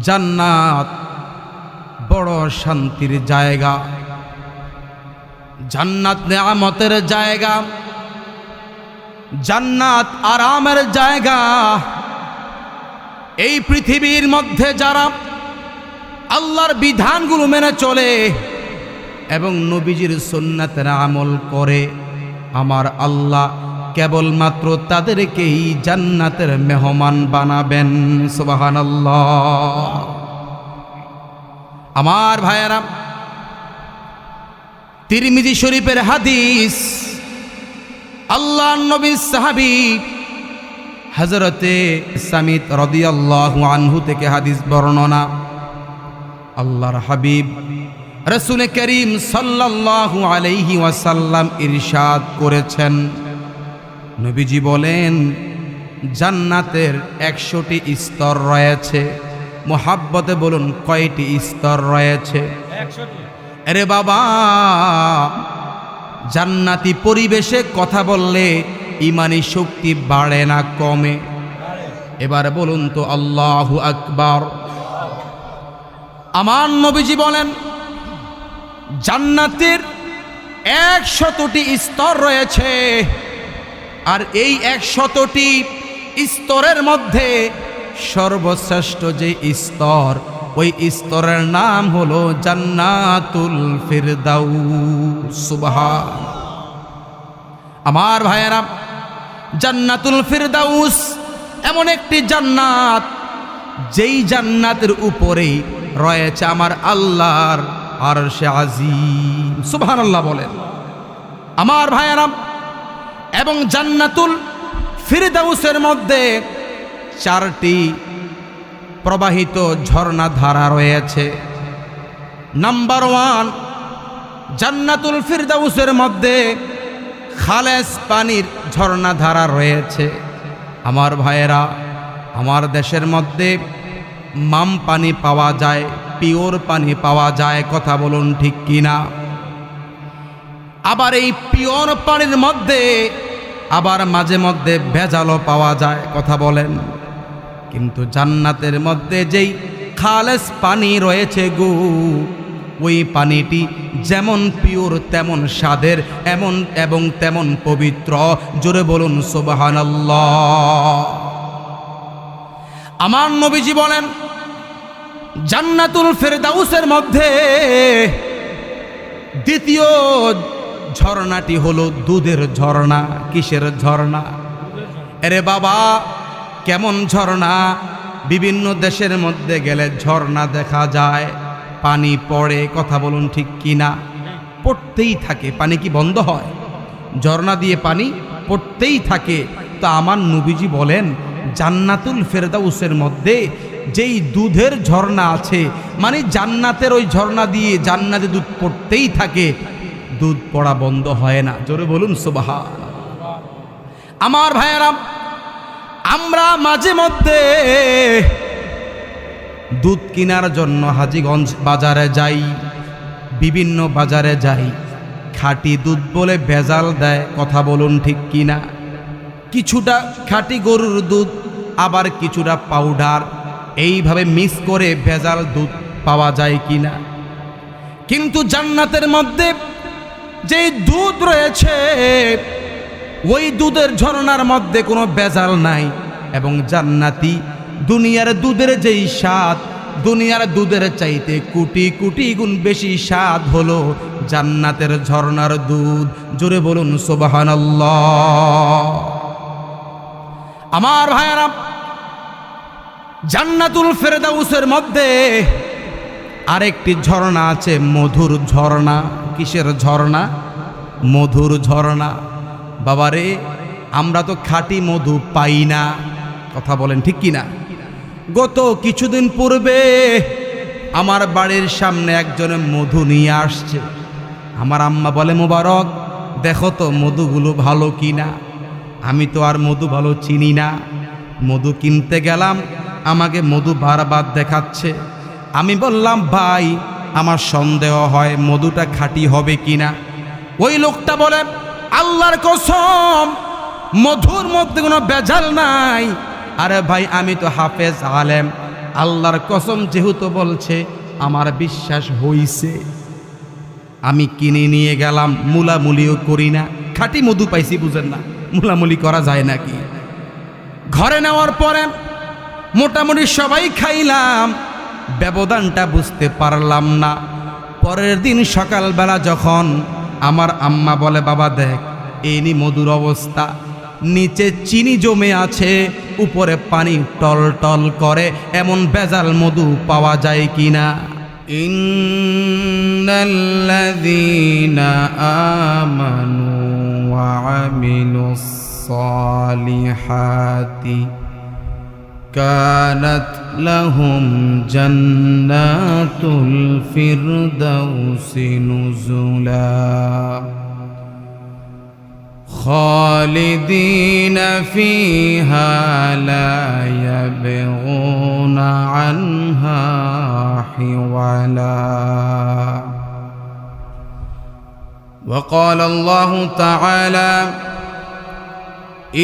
জান্নাত বড় শান্তির জায়গা, জান্নাত নেয়ামতের জায়গা, জান্নাত আরামের জায়গা। এই পৃথিবীর মধ্যে যারা আল্লাহর বিধানগুলো মেনে চলে এবং নবীজির সুন্নাতের আমল করে, আমার আল্লাহ কেবলমাত্র তাদেরকেই জান্নাতের মেহমান বানাবেন। সুবহানাল্লাহ। আমার ভাইয়েরা, তিরমিজি শরীফের হাদিস, আল্লাহর নবীর সাহাবী হযরতে সামিত রাদিয়াল্লাহু আনহু থেকে হাদিস বর্ণনা। আল্লাহর হাবিব রাসূল করিম সাল্লাল্লাহু আলাইহি ওয়াসাল্লাম ইরশাদ করেছেন, নবীজি বলেন, জান্নাতের 100টি স্তর রয়েছে। মুহাব্বতে বলুন, কয়টি স্তর রয়েছে? 100টি। আরে বাবা, জান্নাতি পরিবেশে কথা বললে ইমানি শক্তি বাড়ে না কমে? এবার বলুন তো আল্লাহু আকবার। আমার নবীজি বলেন, জান্নাতের 100টি স্তর রয়েছে, আর এই 100টি স্তরের মধ্যে সর্বশ্রেষ্ঠ যে স্তর, ওই স্তরের নাম হলো জান্নাতুল ফিরদাউস। সুবহান। আমার ভাইয়েরা, জান্নাতুল ফিরদাউস এমন একটি জান্নাত, যেই জান্নাতের উপরেই রয়েছে আমার আল্লাহর আরশে আজিম। সুবহানাল্লাহ বলেন। আমার ভাইয়েরা, এবং জান্নাতুল ফিরদাউসের মধ্যে 4টি প্রবাহিত ঝর্ণা ধারা রয়েছে। নাম্বার 1, জান্নাতুল ফিরদাউসের মধ্যে খালেস পানির ঝর্ণা ধারা রয়েছে। আমার ভাইয়েরা, আমার দেশের মধ্যে মাম পানি পাওয়া যায়, পিওর পানি পাওয়া যায়, কথা বলুন ঠিক কিনা? আবার এই পিওর পানির মধ্যে আবার মাঝে মধ্যে ভেজালও পাওয়া যায়, কথা বলেন। কিন্তু জান্নাতের মধ্যে যেই খালেস পানি রয়েছে গো, ওই পানিটি যেমন পিওর তেমন স্বাদের, এবং তেমন পবিত্র। জোরে বলুন সুবহানাল্লাহ। আমার নবীজি বলেন, জান্নাতুল ফিরদাউসের মধ্যে দ্বিতীয় ঝর্ণাটি হলো দুধের ঝর্ণা। কিসের ঝর্ণা? আরে বাবা, কেমন ঝর্ণা? বিভিন্ন দেশের মধ্যে গেলে ঝর্ণা দেখা যায়, পানি পড়ে, কথা বলুন ঠিক কিনা? পড়তেই থাকে, পানি কি বন্ধ হয়? ঝর্ণা দিয়ে পানি পড়তেই থাকে। তো আমার নবীজি বলেন, জান্নাতুল ফিরদাউসের মধ্যে যেই দুধের ঝর্ণা আছে, মানে জান্নাতের ওই ঝর্ণা দিয়ে জান্নাতে দুধ পড়তেই থাকে, দুধ পড়া বন্ধ হয় না। জোরে বলুন সুবহান। আমার ভাইয়েরা, আমরা মাঝে মধ্যে দুধ কেনার জন্য হাজীগঞ্জ বাজারে যাই, বিভিন্ন বাজারে যাই, খাঁটি দুধ বলে ভেজাল দেয়, কথা বলুন ঠিক কিনা? কিছুটা খাঁটি গরুর দুধ, আবার কিছুটা পাউডার, এইভাবে মিক্স করে ভেজাল দুধ পাওয়া যায় কিনা? কিন্তু জান্নাতের মধ্যে যেই দুধ রয়েছে, ওই দুধের ঝর্ণার মধ্যে কোনো ভেজাল নাই। এবং জান্নাতি দুনিয়ার দুধের যেই স্বাদ, দুনিয়ার দুধের চাইতে কোটি কোটি গুণ বেশি স্বাদ হলো জান্নাতের ঝর্ণার দুধ। জোরে বলুন সুবহানাল্লাহ। আমার ভাইয়েরা, জান্নাতুল ফিরদাউসের মধ্যে আরেকটি ঝর্ণা আছে, মধুর ঝর্ণা। কিসের ঝর্ণা? মধুর ঝর্ণা। বাবারে, আমরা তো খাঁটি মধু পাই না, কথা বলেন ঠিক কিনা? গত কিছুদিন পূর্বে আমার বাড়ির সামনে একজনে মধু নিয়ে আসছে। আমার আম্মা বলে, মোবারক, দেখো তো মধুগুলো ভালো কিনা। আমি তো আর মধু ভালো চিনি না। মধু কিনতে গেলাম, আমাকে মধু বারবার দেখাচ্ছে। আমি বললাম, ভাই, আমার সন্দেহ হয় মধুটা খাঁটি হবে কিনা। ওই লোকটা বলে, আল্লাহর কসম, মধুর মধ্যে কোনো ভেজাল নাই। আরে ভাই, আমি তো হাফেজ আলেম, আল্লাহর কসম যেহেতু বলছে আমার বিশ্বাস হইছে। আমি কিনে নিয়ে গেলাম, মুলামুলিও করি না, খাঁটি মধু পাইছি, বুঝেন না, মুলামুলি করা যায় নাকি। ঘরে নেওয়ার পরে মোটামুটি সবাই খাইলাম, ব্যবধানটা বুঝতে পারলাম না। পরের দিন সকালবেলা যখন আমার আম্মা বলে, বাবা দেখ এই নি মধুর অবস্থা, নিচে চিনি জমে আছে, উপরে পানি টল টল করে, এমন ভেজাল মধু পাওয়া যায় কিনা। ইন্নাল্লাযীনা আমানু ওয়া আমিলুস সালিহাতি কানাত লাহুম জান্নাতুল ফিরদাউসি নুজুলা خالدين فيها لا يبغون عنها حولا وقال الله تعالى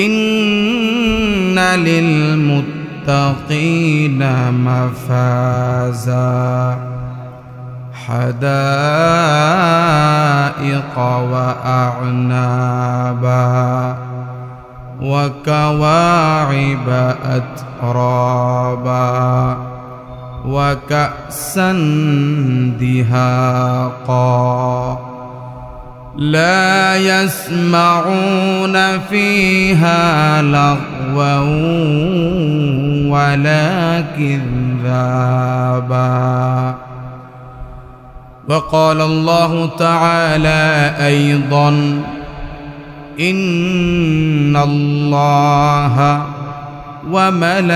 إن للمتقين مفازا حدائق وأعنابا وكواعب أترابا وكأسا دهاقا لا يسمعون فيها لغوا ولا كذابا وقال الله تعالى أيضا إن الله وملائكته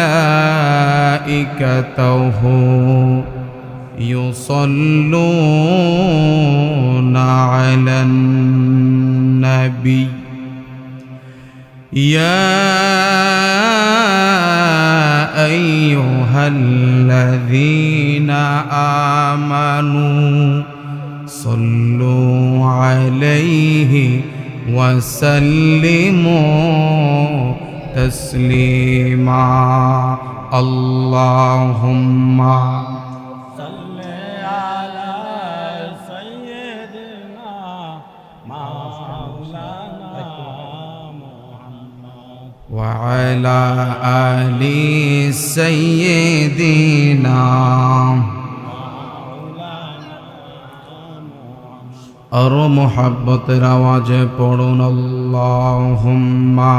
يصلون على النبي يا أيها الذين آمنوا صلوا عليه وسلموا تسليما اللهم صل على سيدنا مولانا محمد وعلى آل سيدنا और मोहब्बत आवाज पढ़ुन अल्लाहुम्मा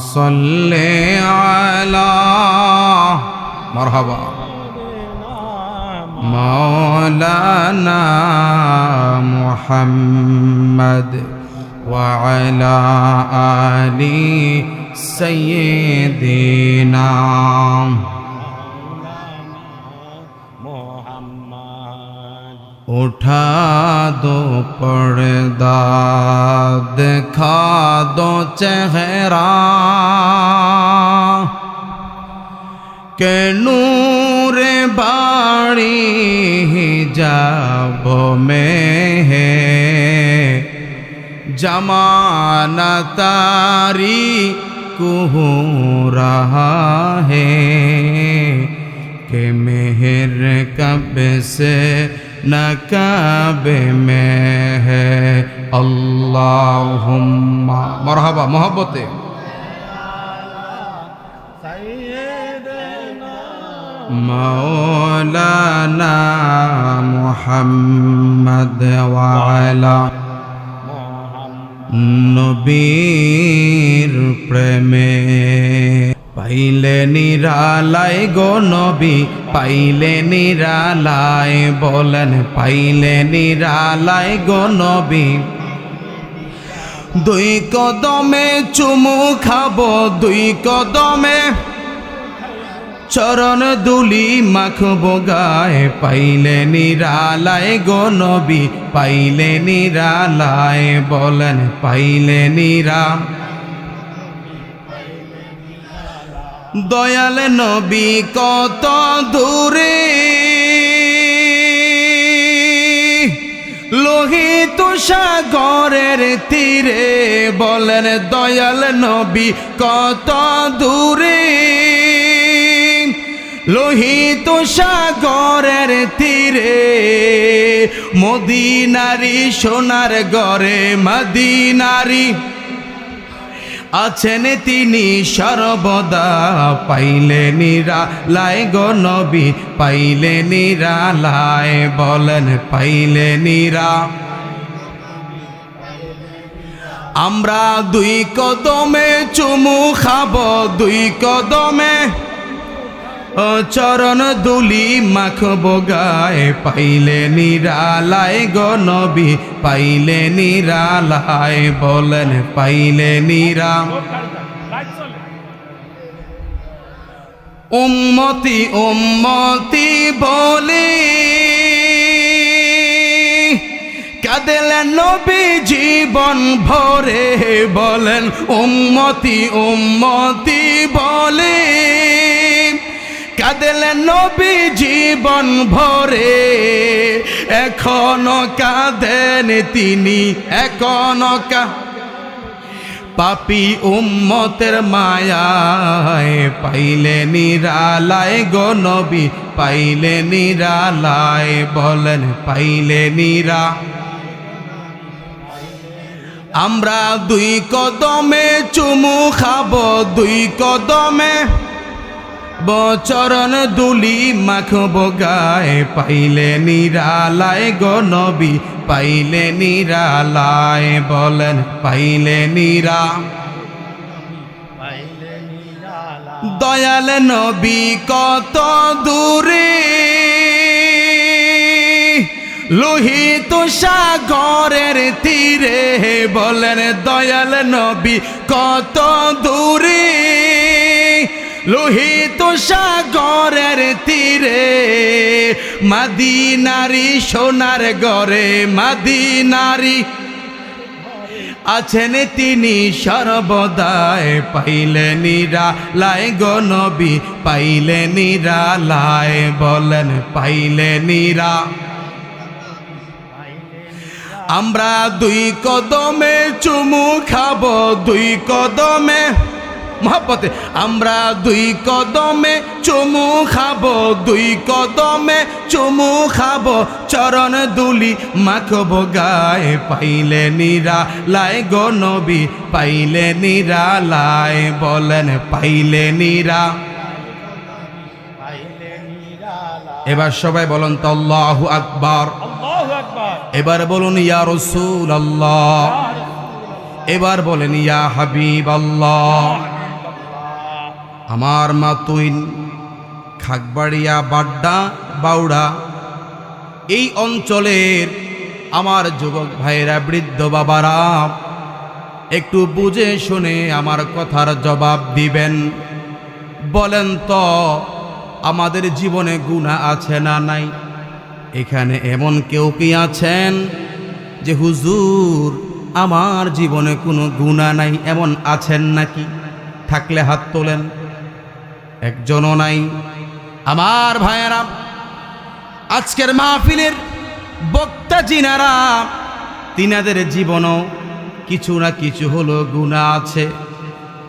सल्ले अला मरहबा मौलाना मुहम्मद व अला आलि सय्यिदिना उठा दो पर्दा दिखा दो चेहरा के नूर बाड़ी हिजाब में है जमाना तारी हो रहा है कि मेहर कब से नकाबे में है अल्लाहुम्मा मरहबा मोहब्बते मौलाना मुहम्मद व अला नबीर प्रेमे पाइले निरालाय गो नबी पाइले निरालाय बोलेन पाइले निरालाय गो नबी दुई कदमे चुमु खाबो दुई कदमे चरण दुली माखबो गाए पाइले निरालाय गो नबी पाइले निरालाय बोलेन पाइले निरा दयाल नबी कत दूरे लोहित सागरेर तीरे बोलेन दयाल नबी कत दूरे লোহিত সাগরের তীরে মদিনারি সোনার গড়ে মদিনারি আছেন তিনি সর্বদা পাইলে নিরালায় গো নবী পাইলে নিরালায় বলেন পাইলে নিরা আমরা দুই কদমে চুমু খাব দুই কদমে ও চরণ দুলি মাখব গায়ে পাইলে নিরালায় গো নবী পাইলে নিরালায় বলেন পাইলে নিরা উম্মতি উম্মতি বলি কাঁদেলেন নবী জীবন ভরে বলেন উম্মতি উম্মতি বলি কাঁদেলেন নবী জীবন ভরে এখনো কাঁদেন তিনি এখনো পাপী উম্মতের মায়ায় পাইলে নিরালায় গো নবী পাইলে নিরালায় বলেন পাইলে নিরা আমরা দুই কদমে চুমু খাব দুই কদমে বচরণ দুলি মাখব গায়ে পাইলে নিরালায় গো নবী পাইলে নিরালায় বলেন পাইলে নিরা দয়াল নবী কত দূরে লোহিত সাগরের তীরে বলেন দয়াল নবী কত দূরে লোহিত সাগরের তীরে মদিনারি সোনার গড়ে মদিনারি আছেন তিনি সর্বদায় পাইলে নিরালায় গো নবী পাইলে নিরালায় বলেন পাইলে নিরা আমরা দুই কদমে চুমু খাব দুই কদমে মহব্বতে আমরা দুই কদমে চুমু খাব দুই কদমে চুমু খাব চরণ দুলি মাখব গায়ে পাইলে নিরালায় গো নবী পাইলে নিরালায় বলেন পাইলে নিরা এবার সবাই বলুন তো আল্লাহু আকবার এবার বলুন ইয়া রাসূলুল্লাহ এবার বলেন ইয়া হাবিবাল্লাহ আমার মাতুইন খাগবাড়িয়া বাড্ডা বাউড়া এই অঞ্চলের আমার যুবক ভাইরা বৃদ্ধ বাবারা একটু বুঝে শুনে আমার কথার জবাব দিবেন বলেন তো আমাদের জীবনে গুনাহ আছে না নাই এখানে এমন কেউ কি আছেন যে হুজুর আমার জীবনে কোনো গুনাহ নাই এমন আছেন নাকি থাকলে হাত তোলেন একজনও নাই আমার ভাইয়েরা আজকের মাহফিলের বক্তা যিনারা তিনাদের জীবনও কিছু না কিছু হলো গুনাহ আছে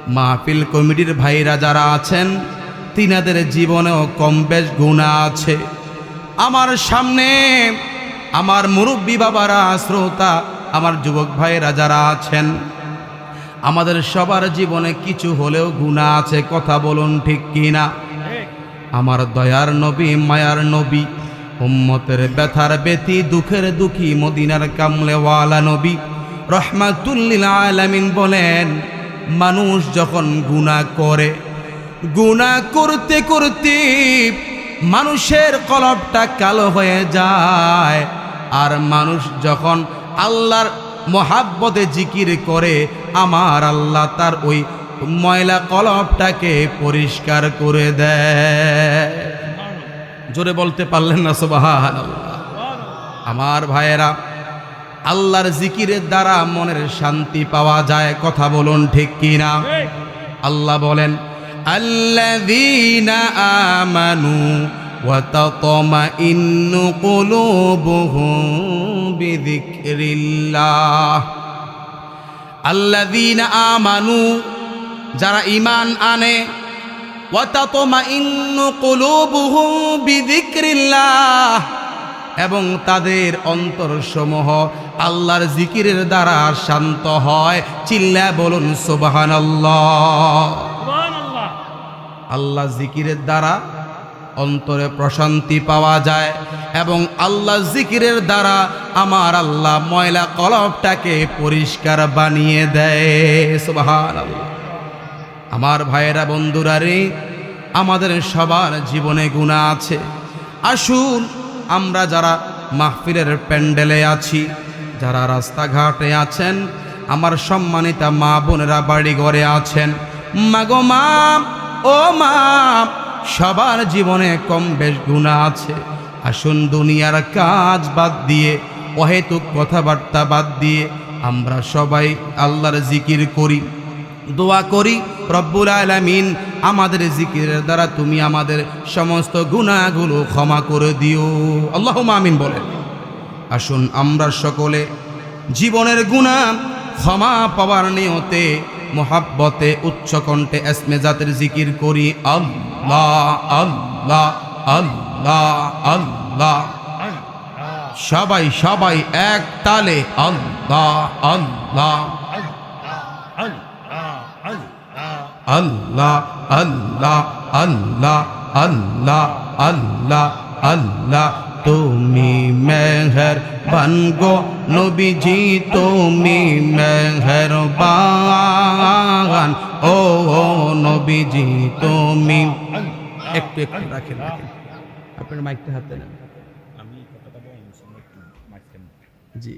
মাহফিল কমিটির ভাইরা যারা আছেন তিনাদের জীবনেও কম বেশ গুনাহ আছে আমার সামনে আমার মুরব্বী বাবারা শ্রোতা আমার যুবক ভাইরা যারা আছেন আমাদের সবার জীবনে কিছু হলেও গুনাহ আছে কথা বলুন ঠিক কিনা আমার দয়ার নবী মায়ার নবী উম্মতের ব্যথার ব্যথি দুঃখের দুঃখী মদিনার কামলেওয়ালা নবী রহমাতুল লিল আলামিন বলেন মানুষ যখন গুনাহ করে গুনাহ করতে করতে মানুষের কলবটা কালো হয়ে যায় আর মানুষ যখন আল্লাহর মহাব্বতে জিকির করে আমার আল্লাহ তার ওই ময়লা কলবটাকে পরিষ্কার করে দেয় জোরে বলতে পারলেন না সুবহানাল্লাহ আমার ভাইয়েরা আল্লাহর জিকিরের দ্বারা মনের শান্তি পাওয়া যায় কথা বলুন ঠিক কিনা আল্লাহ বলেন আল্লাযীনা আমানু ওয়া তাতমাইন্নু কুলুবুহুম বিযিকরিল্লাহ আল্লাযীনা আমানু যারা ঈমান আনে ওয়া তাতমাইন্নু কুলুবুহুম বিযিকরিল্লাহ, এবং তাদের অন্তরসমূহ আল্লাহর জিকিরের দ্বারা শান্ত হয়। চিল্লা বলুন সুবহানাল্লাহ। সুবহানাল্লাহ। আল্লাহ জিকিরের দ্বারা অন্তরে প্রশান্তি পাওয়া যায়, এবং আল্লাহ জিকিরের দ্বারা আমার আল্লাহ ময়লা কলবটাকে পরিষ্কার বানিয়ে দেয়। সুবহানাল্লাহ। আমার ভাইয়েরা, বন্ধুরা রে, আমাদের সবার জীবনে গুনাহ আছে। আসুন আমরা যারা মাহফিলের প্যান্ডেলে আছি, যারা রাস্তাঘাটে আছেন, আমার সম্মানিতা মা বোনেরা বাড়ি ঘরে আছেন, মাগো মা, ও মা, সবার জীবনে কম বেশ গুনাহ আছে। আসুন দুনিয়ার কাজ বাদ দিয়ে, অহেতুক কথাবার্তা বাদ দিয়ে আমরা সবাই আল্লাহর জিকির করি, দোয়া করি, রব্বুল আলামিন আমাদের জিকিরের দ্বারা তুমি আমাদের সমস্ত গুনাহগুলো ক্ষমা করে দিও। আল্লাহুম্মা আমিন বলেন। আসুন আমরা সকলে জীবনের গুনাহ ক্ষমা পাওয়ার নিয়তে মোহাব্বতে উচ্চ কণ্ঠে ইসমে জাতের জিকির করি। আল্লাহ আল্লাহ আল্লাহ আল্লাহ। সবাই সবাই এক তালে আল্লাহ আল্লাহ আল্লাহ আল্লাহ আল্লাহ আল্লাহ আল্লাহ আল্লাহ। তুমি মেহেরবান গো নবীজি, তুমি মেহেরবান, ও নবীজি তুমি। একটু একটু রাখেন, আপনার মাইকটা হাতে নেন। আমি কথাটা বলছিলাম একটু মাইকটা। জি,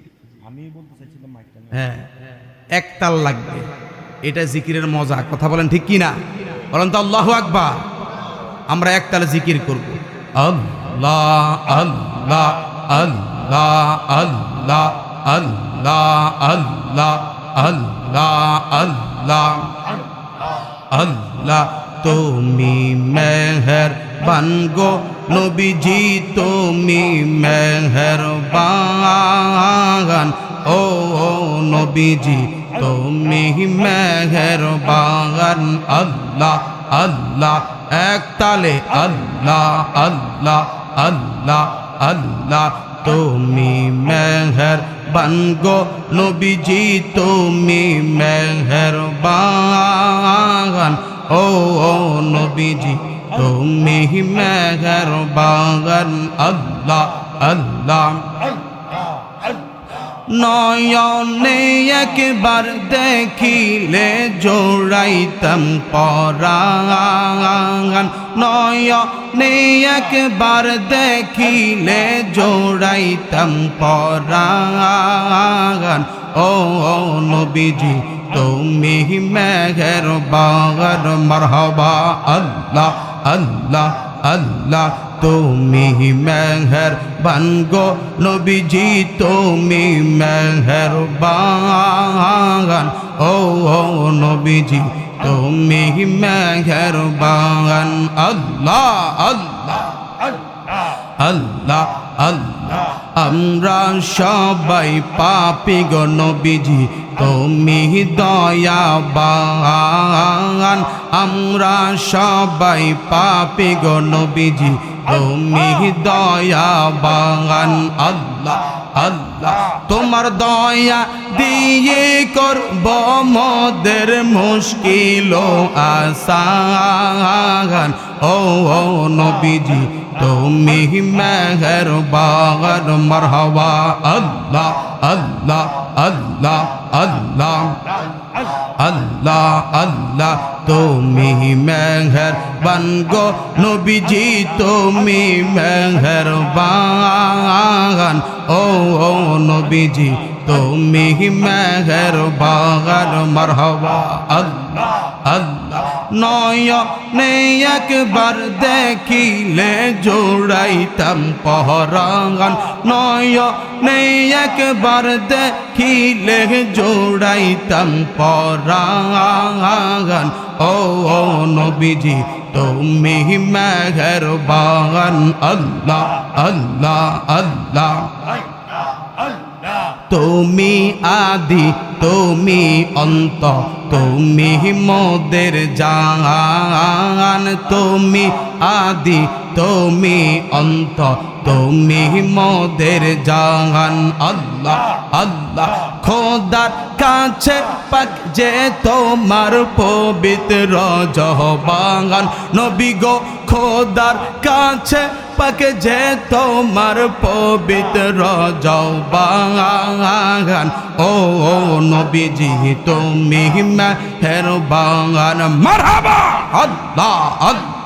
আমি বলতে চাইছিলাম মাইকটা। হ্যাঁ, একতাল লাগবে, এটা জিকিরের মজা। কথা বলেন ঠিক কি না? বলেন তো আল্লাহু আকবার। আমরা একতালে জিকির করব। আল্লাহ আল্লাহ আল্লাহ আল্লাহ আল্লাহ আল্লাহ আল্লাহ আল্লাহ আল্লাহ। তুমি মেহেরবান গো নবীজি, তুমি মেহেরবান, ও নবীজি তুমি মেহেরবান। আল্লাহ আল্লাহ এক তালে আল্লাহ আল্লাহ আল্লাহ আল্লাহ। তুমি মেহেরবান গো নবীজি, তুমি মেহেরবান, ও নবীজি তুমি মেহেরবান। আল্লাহ আল্লাহ। নয়নে একবার দেখিলে জোড়াইতাম পরাণ, নয়নে একবার দেখিলে জোড়াইতাম পরাণ, ও নবীজি তুমি মেহেরবান। মারহাবা আল্লাহ আল্লাহ আল্লাহ। তুমি মেহেরবান গো নবীজি, তুমি মেহেরবান, ও নবীজি তুমি মেহেরবান। আল্লাহ আল্লাহ আল্লাহ আল্লাহ। আমরা সবাই পাপী গো নবীজি, তুমি দয়াবান। আমরা সবাই পাপী গো নবীজি, তুমি দয়াবান। আল্লাহ আল্লাহ। তোমার দয়া দিয়ে করব মোদের মুশকিল আসান, ও নবীজি তুমি মেহেরবান। মারহাবা আল্লাহ আল্লাহ আল্লাহ আল্লাহ আল্লাহ আল্লাহ। তুমি মেহেরবান গো নবীজি, তুমি মেহেরবান, ও নবীজি তুমি মেহেরবান। মারহাবা আল্লাহ আল্লাহ। নয়নে একবার দেখিলে জোড়াইতাম পরাণ, নয়নে একবার দেখিলে জোড়াইতাম পরাণ, ও নবীজি তুমি মেহেরবান। আল্লাহ আল্লাহ আল্লাহ তুমি আদি তুমি অন্ত তুমি মোদের জান তুমি আদি তুমি অন্ত তুমি মোদের জান আল্লাহ আল্লাহ খোদার কাছে পাক যে তোমার পবিত্র জবান নবী গো খোদার কাছে পাক যে তোমার পবিত্র জবান ও নবীজি তুমি মেহেরবান মারহাবা আল্লাহ আল্লাহ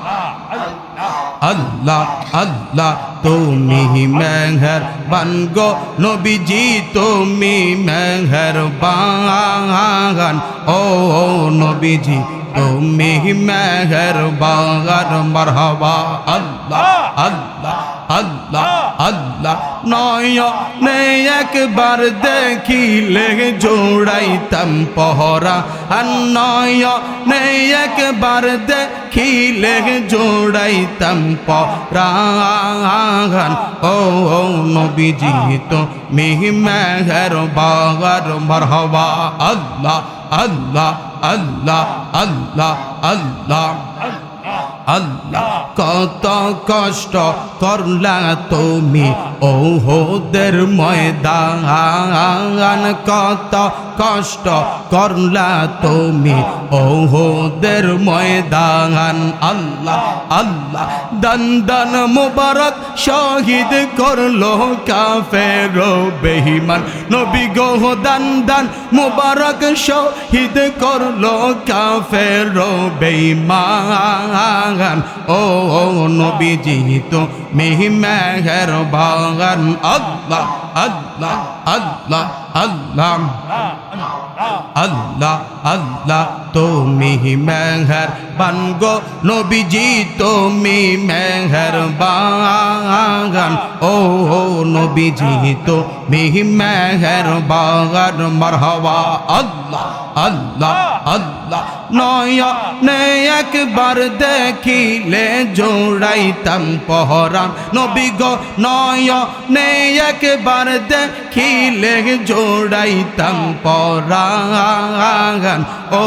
আল্লাহ আল্লাহ তুমি মেহেরবান গো নবীজি তুমি মেহেরবান ও নবীজি তুমি মেহেরবান মারহাবা আল্লাহ আল্লাহ আল্লাহ আল্লাহ নয়নে একবার দেখিলে জোড়াইতাম পহরা আর নয়নে একবার দেখিলে জোড়াইতাম পহরা ও নবীজি তো মেহেরবান মারহাবা আল্লাহ আল্লাহ আল্লাহ আল্লাহ আল্লাহ আল্লাহ কত কষ্ট করলা তুমি ওহদের ময়দান কত কষ্ট করলা তুমি ওহদের ময়দান আল্লাহ আল্লাহ দন্দন মুবারক শহীদ করলো কাফের বেঈমান নবী গো দন্দন মুবারক শহীদ করলো কাফের বেঈমান ও নবীজি তো মেহেরবান আল্লাহ আল্লাহ আল্লাহ আল্লাহ আল্লাহ আল্লাহ তুমি মেহেরবান গো নবীজি তুমি মেহেরবান ও নবীজি তো মেহেরবান মারহাবা আল্লাহ আল্লাহ আল্লাহ নয়নে একবার দেখিলে জোড়াইতাম পহরান নবী গো নয়নে একবার দেখিলে জোড়াইতাম পহরান ও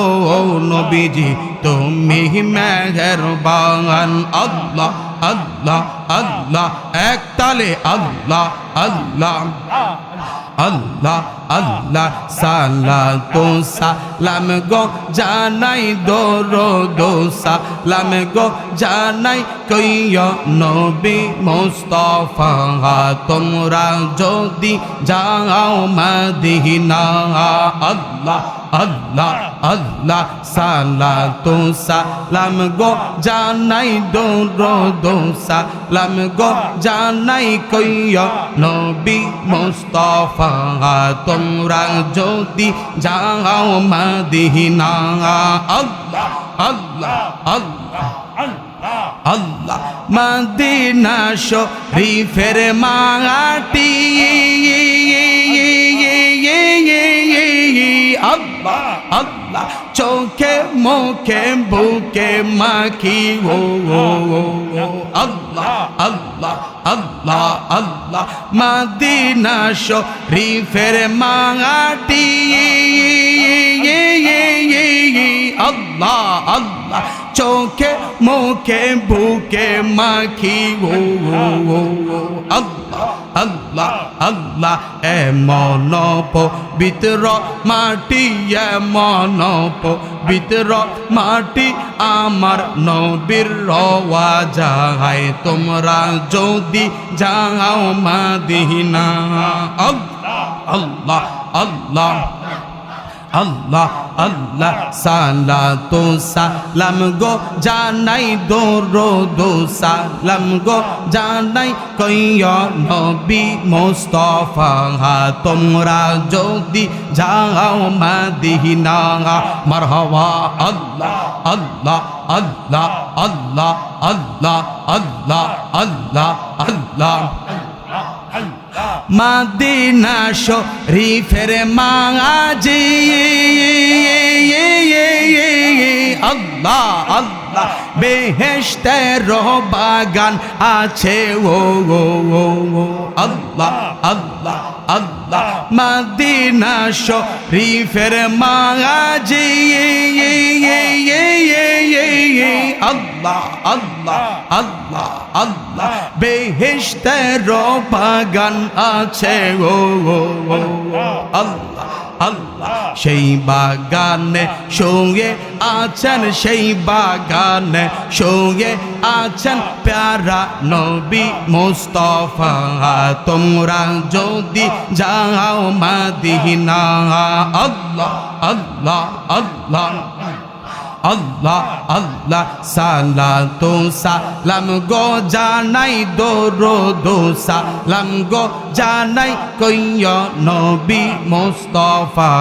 নবীজি তুমি মেহেরবান আল্লাহ আল্লাহ আল্লাহ এক তালে আল্লাহ আল্লাহ আল্লাহ আল্লাহ সালাতু সালাম গো জানাই দরুদ সালাম গো জানাই কইয়া নবী মুস্তাফা তোমরা যদি যাও মদিনা আল্লাহ আল্লাহ আল্লাহ সালাতু সালাম গো জানাই দরুদ সালাম গো জানাই কইয়া নবী মুস্তাফা তোমরা যদি যাও মদিনা আল্লাহ আল্লাহ আল্লাহ আল্লাহ মদিনা শরীফের মাটি আল্লাহ আল্লাহ চোখে মুখে বুকে মাখি ও আল্লাহ আল্লাহ আল্লাহ আল্লাহ মদিনা শরীফের মাটি আল্লাহ আল্লাহ চোখে মুখে বুকে মাখি ও আল্লাহ আল্লাহ আল্লাহ এমন পবিত্র মাটি এমন পবিত্র মাটি আমার নবীর রওয়া যায় তোমরা যদি যাও মদিনা আল্লাহ আল্লাহ আল্লাহ আল্লাহ আল্লাহ সালাতু সালাম গো জানাই দরুদ সালাম গো জানাই কইয়া নবী মুস্তাফা তোমরা যদি যাও মদিনা মারহাবা আল্লাহ আল্লাহ আল্লাহ আল্লাহ আল্লাহ আল্লাহ আল্লাহ আল্লাহ মদিনা শরীফের মাঝি আল্লাহ আল্লাহ বেহেশতের বাগান আছে ও আল্লাহ আল্লাহ আল্লাহ মদিনা শরীফের মাঝে আল্লাহ আল্লাহ আল্লাহ আল্লাহ বেহেশতের বাগান আছে ও আল্লাহ আল্লাহ সেই বাগানে সঙ্গে আছেন সেই বাগানে সঙ্গে আছেন প্যারা নবী মুস্তাফা তোমরা যদি যাও মদিনা আল্লাহ আল্লাহ আল্লাহ আল্লাহ আল্লাহ সালাতু সালাম গো জানাই দরুদ সালাম গো জানাই কইয়া নবী মুস্তাফা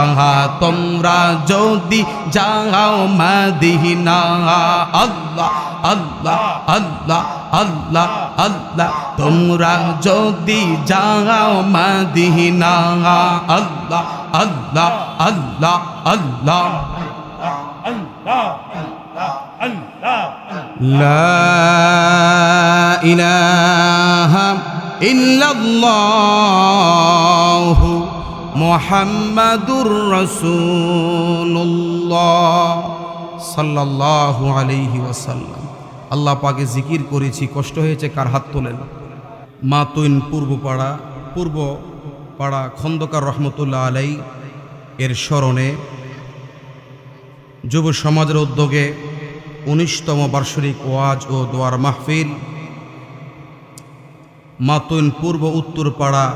তোমরা যদি যাও মদিনা আল্লাহ আল্লাহ আল্লাহ আল্লাহ আল্লাহ তোমরা যদি যাও মদিনা আল্লাহ আল্লাহ আল্লাহ আল্লাহ لا إله إلا الله محمد رسول الله صلى الله عليه وسلم আল্লাহ পাকে জিকির করেছি কষ্ট হয়েছে কার হাত তোলেন মাতুইন পূর্ব পাড়া খন্দকার রহমতুল্লাহ আলাই এর স্মরণে যুব সমাজের উদ্যোগে ১৯তম বার্ষিক ওয়াজ ও দোয়ার মাহফিল মাতুইন পূর্ব উত্তরপাড়া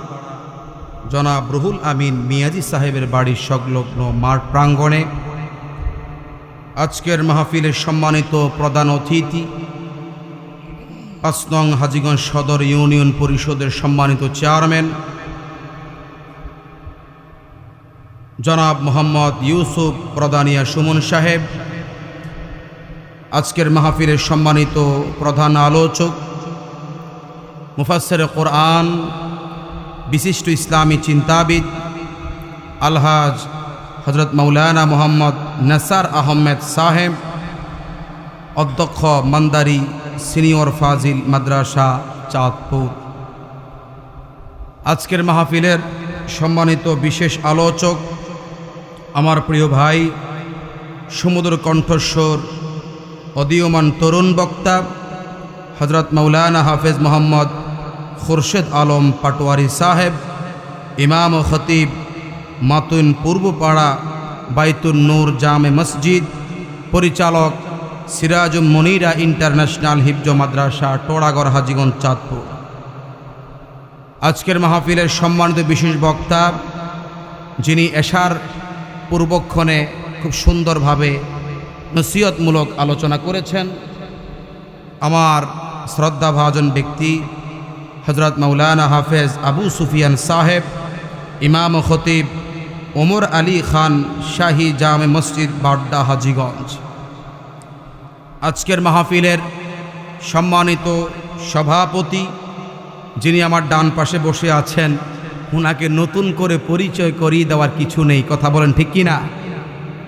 জনাব রুহুল আমিন মিয়াজি সাহেবের বাড়ির সংলগ্ন মাঠ প্রাঙ্গণে আজকের মাহফিলের সম্মানিত প্রধান অতিথি ৫ নং হাজীগঞ্জ সদর ইউনিয়ন পরিষদের সম্মানিত চেয়ারম্যান জনাব মোহাম্মদ ইউসুফ প্রদানিয়া সুমন সাহেব, আজকের মাহফিলের সম্মানিত প্রধান আলোচক মুফাসসির কোরআন বিশিষ্ট ইসলামী চিন্তাবিদ আলহাজ হযরত মাওলানা মোহাম্মদ নাসার আহমেদ সাহেব, অধ্যক্ষ মান্দারি সিনিয়র ফাজিল মাদ্রাসা চাঁদপুর। আজকের মাহফিলের সম্মানিত বিশেষ আলোচক আমার প্রিয় ভাই, সমুদ্র কণ্ঠস্বর অদীয়মান তরুণ বক্তা হযরত মাওলানা হাফেজ মোহাম্মদ খুরশেদ আলম পাটোয়ারি সাহেব, ইমাম ও খতিব মাতুইন পূর্বপাড়া বাইতুন নূর জামে মসজিদ, পরিচালক সিরাজুম মনিরা ইন্টারন্যাশনাল হিফজ মাদ্রাসা টোড়াগড় হাজীগঞ্জ চাঁদপুর। আজকের মাহফিলের সম্মানিত বিশেষ বক্তা, যিনি এশার পূর্বক্ষণে খুব সুন্দরভাবে নসিহতমূলক আলোচনা করেছেন, আমার শ্রদ্ধাভাজন ব্যক্তি হযরত মাওলানা হাফেজ আবু সুফিয়ান সাহেব, ইমাম ও খতিব ওমর আলী খান শাহী জামে মসজিদ বাড্ডা হাজীগঞ্জ। আজকের মাহফিলের সম্মানিত সভাপতি, যিনি আমার ডান পাশে বসে আছেন, ওনাকে নতুন করে পরিচয় করিয়ে দেওয়ার কিছু নেই, কথা বলেন ঠিক কিনা?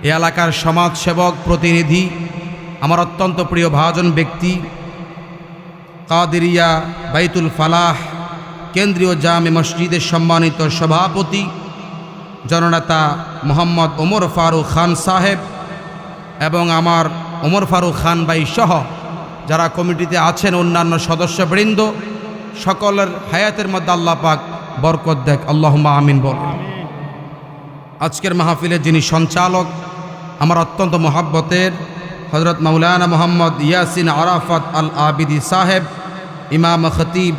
এ এলাকার সমাজসেবক প্রতিনিধি, আমার অত্যন্ত প্রিয় ভাজন ব্যক্তি, কাদেরিয়া বাইতুল ফালাহ কেন্দ্রীয় জামে মসজিদের সম্মানিত সভাপতি জননেতা মোহাম্মদ ওমর ফারুক খান সাহেব, এবং আমার ওমর ফারুক খান ভাই সহ যারা কমিটিতে আছেন অন্যান্য সদস্যবৃন্দ, সকলের হায়াতের মধ্যে আল্লাহ পাক বরকত দেখ, আল্লাহুম্মা আমিন বল। আজকের মাহফিলের যিনি সঞ্চালক, আমার অত্যন্ত মহাব্বতের হযরত মাওলানা মোহাম্মদ ইয়াসিন আরাফাত আল আবিদি সাহেব, ইমাম খতিব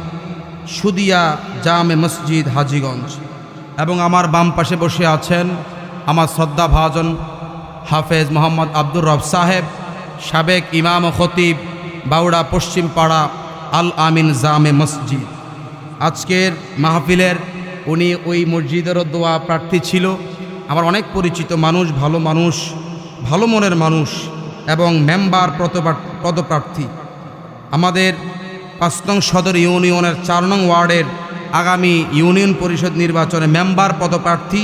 সুদিয়া জামে মসজিদ হাজীগঞ্জ, এবং আমার বাম পাশে বসে আছেন আমার শ্রদ্ধাভাজন হাফেজ মোহাম্মদ আব্দুর রব সাহেব, সাবেক ইমাম ও খতিব বাউড়া পশ্চিম পাড়া আল আমিন জামে মসজিদ। আজকের মাহফিলের উনি ওই মসজিদেরও দোয়া প্রার্থী ছিল। আমার অনেক পরিচিত মানুষ, ভালো মনের মানুষ এবং মেম্বার পদপ্রার্থী। আমাদের ৫ নং সদর ইউনিয়নের ৪ নং ওয়ার্ডের আগামী ইউনিয়ন পরিষদ নির্বাচনে মেম্বার পদপ্রার্থী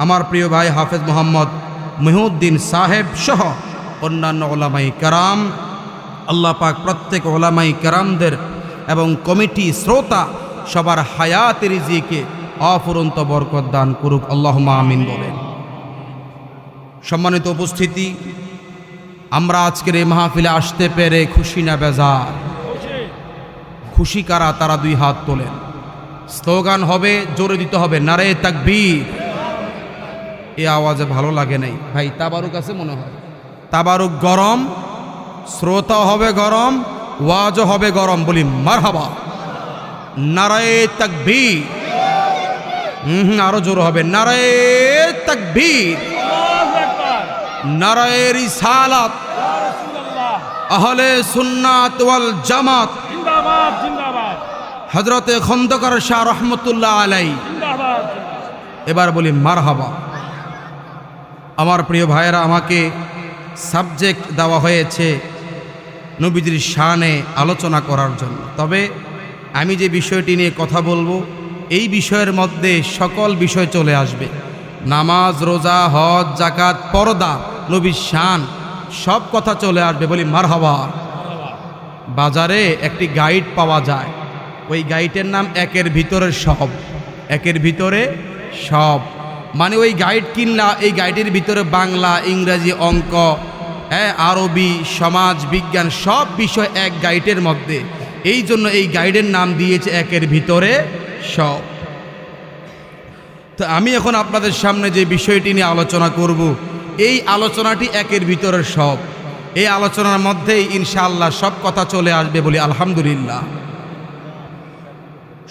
আমার প্রিয় ভাই হাফেজ মোহাম্মদ মহিউদ্দিন সাহেব সহ অন্যান্য ওলামাই কেরাম। আল্লাহ পাক প্রত্যেক ওলামাই কেরামদের এবং কমিটি শ্রোতা সবার হায়াত রিজিকে অফুরন্ত বরকত দান করুক, আল্লাহুম্মা আমিন বলেন। সম্মানিত উপস্থিতি, আমরা আজকের এই মাহফিলে আসতে পেরে খুশি না বেজার? খুশি কারা? তারা দুই হাত তোলেন। স্লোগান হবে, জোরে দিতে হবে, নারে তাকবীর। এই আওয়াজে ভালো লাগে নাই ভাই। তাবারুক আছে মনে হয়, তাবারুক গরম, শ্রোতা হবে গরম, ওয়াজও হবে গরম। বলি মারহাবা, নারে তাকবীর। আরো জোর হবে, নারে তাকবীর, নারে রিসালাত, আহলে সুন্নাত ওয়াল জামাত, জিন্দাবাদ জিন্দাবাদ, হযরতে খন্দকার শাহ রহমতুল্লাহ আলাইহি। জিন্দাবাদ। এবার বলি মারহাবা। আমার প্রিয় ভাইয়েরা, আমাকে সাবজেক্ট দেওয়া হয়েছে নবীজির শানে আলোচনা করার জন্য। তবে আমি যে বিষয়টি নিয়ে কথা বলবো, এই বিষয়ের মধ্যে সকল বিষয় চলে আসবে। নামাজ, রোজা, হজ, যাকাত, পর্দা, নবীর শান, সব কথা চলে আসবে। বলি মারহাবা। বাজারে একটি গাইড পাওয়া যায়, ওই গাইডের নাম একের ভিতরে সব। একের ভিতরে সব মানে ওই গাইড কিনলা, এই গাইডের ভিতরে বাংলা, ইংরেজি, অঙ্ক, আরবি, সমাজ বিজ্ঞান, সব বিষয় এক গাইডের মধ্যে। এই জন্য এই গাইডের নাম দিয়েছে একের ভিতরে সব। তো আমি এখন আপনাদের সামনে যে বিষয়টি নিয়ে আলোচনা করব, এই আলোচনাটি একের ভিতরে সব। এই আলোচনার মধ্যেই ইনশাআল্লাহ সব কথা চলে আসবে। বলি আলহামদুলিল্লাহ।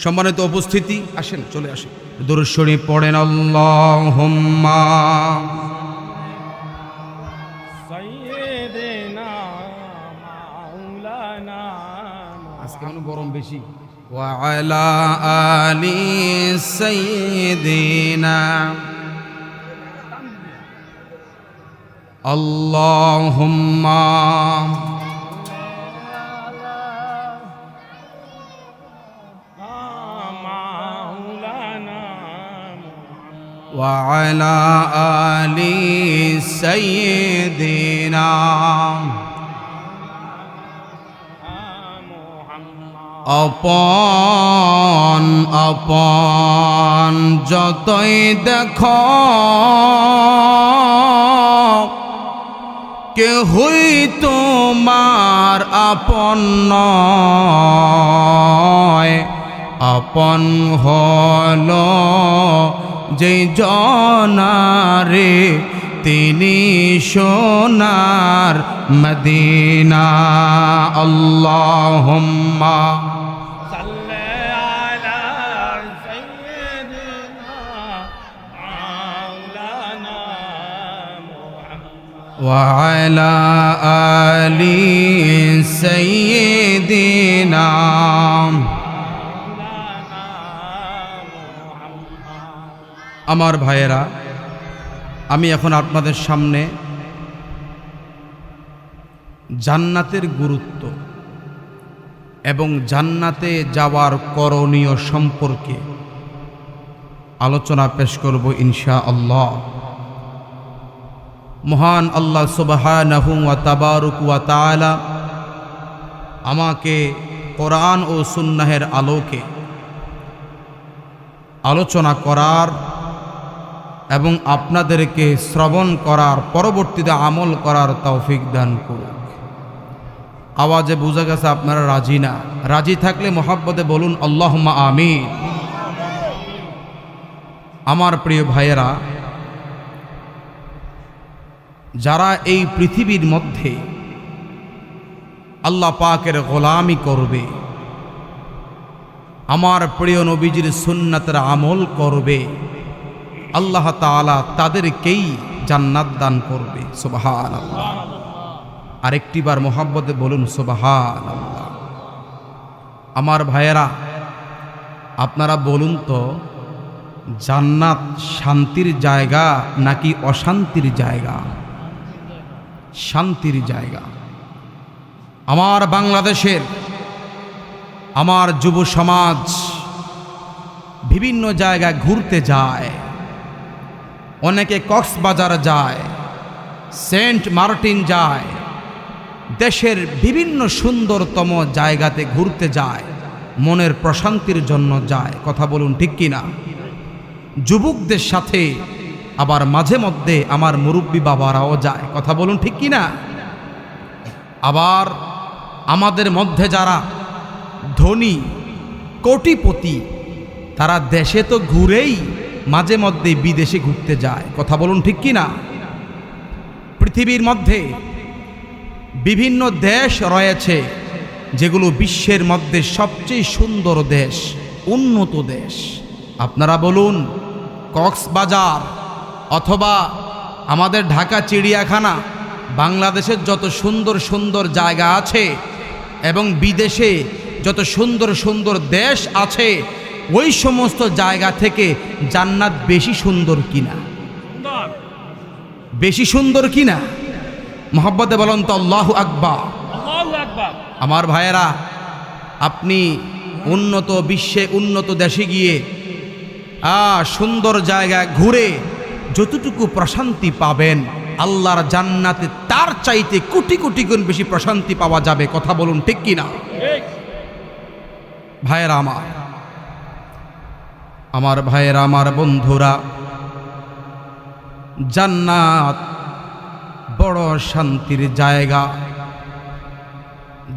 সম্মানিত উপস্থিতি, আসেন, চলে আসেন, দুরূদ শরীফ পড়েন। আল্লাহুম্মা সাইয়্যিদিনা মাওলানা, আজকে মনে গরম বেশি। ওয়া আলা আলি সাইয়্যিদিনা আল্লাহুম্মা মাওলানা, ওয়া আলা আলি সাইয়্যিদিনা আপন আপন যতই দেখো, কেহই তোমার আপন নয়। আপন হলো যে জনারে, তিনি সোনার মদিনা। আল্লাহুম্মা সাল্লি আলা সাইয়্যিদিনা মাওলানা মুহাম্মদ ওয়া আলা আলি সাইয়্যিদিনা। আমার ভাইয়েরা, আমি এখন আপনাদের সামনে জান্নাতের গুরুত্ব এবং জান্নাতে যাওয়ার করণীয় সম্পর্কে আলোচনা পেশ করব ইনশাআল্লাহ। মহান আল্লাহ সুবহানাহু ওয়া তাবারক ওয়া তাআলা আমাকে কোরআন ও সুন্নাহের আলোকে আলোচনা করার এবং আপনাদেরকে শ্রবণ করার, পরবর্তীতে আমল করার তৌফিক দান করুক। আওয়াজে বোঝা গেছে আপনারা রাজি না। রাজি থাকলে মোহাব্বতে বলুন আল্লাহুম্মা আমিন। আমার প্রিয় ভাইয়েরা, যারা এই পৃথিবীর মধ্যে আল্লাহ পাকের গোলামি করবে, আমার প্রিয় নবীজির সুন্নাতের আমল করবে, আল্লাহ তাআলা তাদেরকেই জান্নাত দান করবে। সুবহানাল্লাহ। আরেকটি বার মোহাব্বতে বলুন সুবহানাল্লাহ। আমার ভাইয়েরা, আপনারা বলুন তো, জান্নাত শান্তির জায়গা নাকি অশান্তির জায়গা? শান্তির জায়গা। আমার বাংলাদেশের, আমার যুব সমাজ বিভিন্ন জায়গায় ঘুরতে যায়। অনেকে কক্সবাজার যায়, সেন্ট মার্টিন যায়, দেশের বিভিন্ন সুন্দরতম জায়গাতে ঘুরতে যায়, মনের প্রশান্তির জন্য যায়। কথা বলুন ঠিক কিনা? যুবকদের সাথে, আবার মাঝে মধ্যে আমার মুরব্বী বাবারাও যায়। কথা বলুন ঠিক কি না? আবার আমাদের মধ্যে যারা ধনী কোটিপতি, তারা দেশে তো ঘুরেই মাঝে মধ্যে বিদেশে ঘুরতে যায়। কথা বলুন ঠিক কি না? পৃথিবীর মধ্যে বিভিন্ন দেশ রয়েছে যেগুলো বিশ্বের মধ্যে সবচেয়ে সুন্দর দেশ, উন্নত দেশ। আপনারা বলুন, কক্সবাজার অথবা আমাদের ঢাকা চিড়িয়াখানা, বাংলাদেশের যত সুন্দর সুন্দর জায়গা আছে এবং বিদেশে যত সুন্দর সুন্দর দেশ আছে, ওই সমস্ত জায়গা থেকে জান্নাত বেশি সুন্দর কিনা? সুন্দর। বেশি সুন্দর কিনা? মোহাব্বতে বলুন তো আল্লাহু আকবার। আল্লাহু আকবার। আমার ভাইয়েরা, আপনি উন্নত বিশ্বে উন্নত দেশে গিয়ে সুন্দর জায়গা ঘুরে যতটুকু প্রশান্তি পাবেন, আল্লাহর জান্নাতে তার চাইতে কোটি কোটি গুণ বেশি প্রশান্তি পাওয়া যাবে। কথা বলুন ঠিক কি না? ঠিক। ভাইয়েরা আমার ভাইয়েরা, আমার বন্ধুরা, জান্নাত বড় শান্তির জায়গা,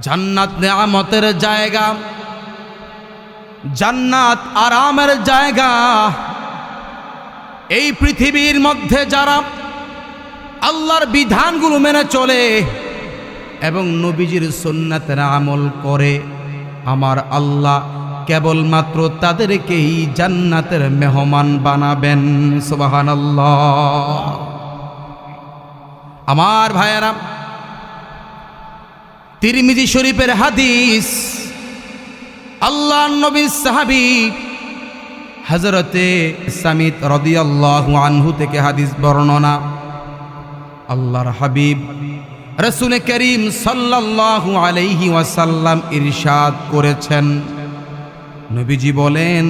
জান্নাত নেয়ামতের জায়গা, জান্নাত আরামের জায়গা। এই পৃথিবীর মধ্যে যারা আল্লাহর বিধানগুলো মেনে চলে এবং নবীজির সুন্নাতের আমল করে, আমার আল্লাহ কেবলমাত্র তাদেরকেই জান্নাতের মেহমান বানাবেন। সুবহানাল্লাহ। আমার ভাইয়েরা, তিরমিজি শরীফের হাদিস, আল্লাহর নবী সাহাবী হযরতে সামিত রাদিয়াল্লাহু আনহু থেকে হাদিস বর্ণনা। আল্লাহর হাবিব রাসূল করিম সাল্লাল্লাহু আলাইহি ওয়াসাল্লাম ইরশাদ করেছেন, নবীজি বলেন,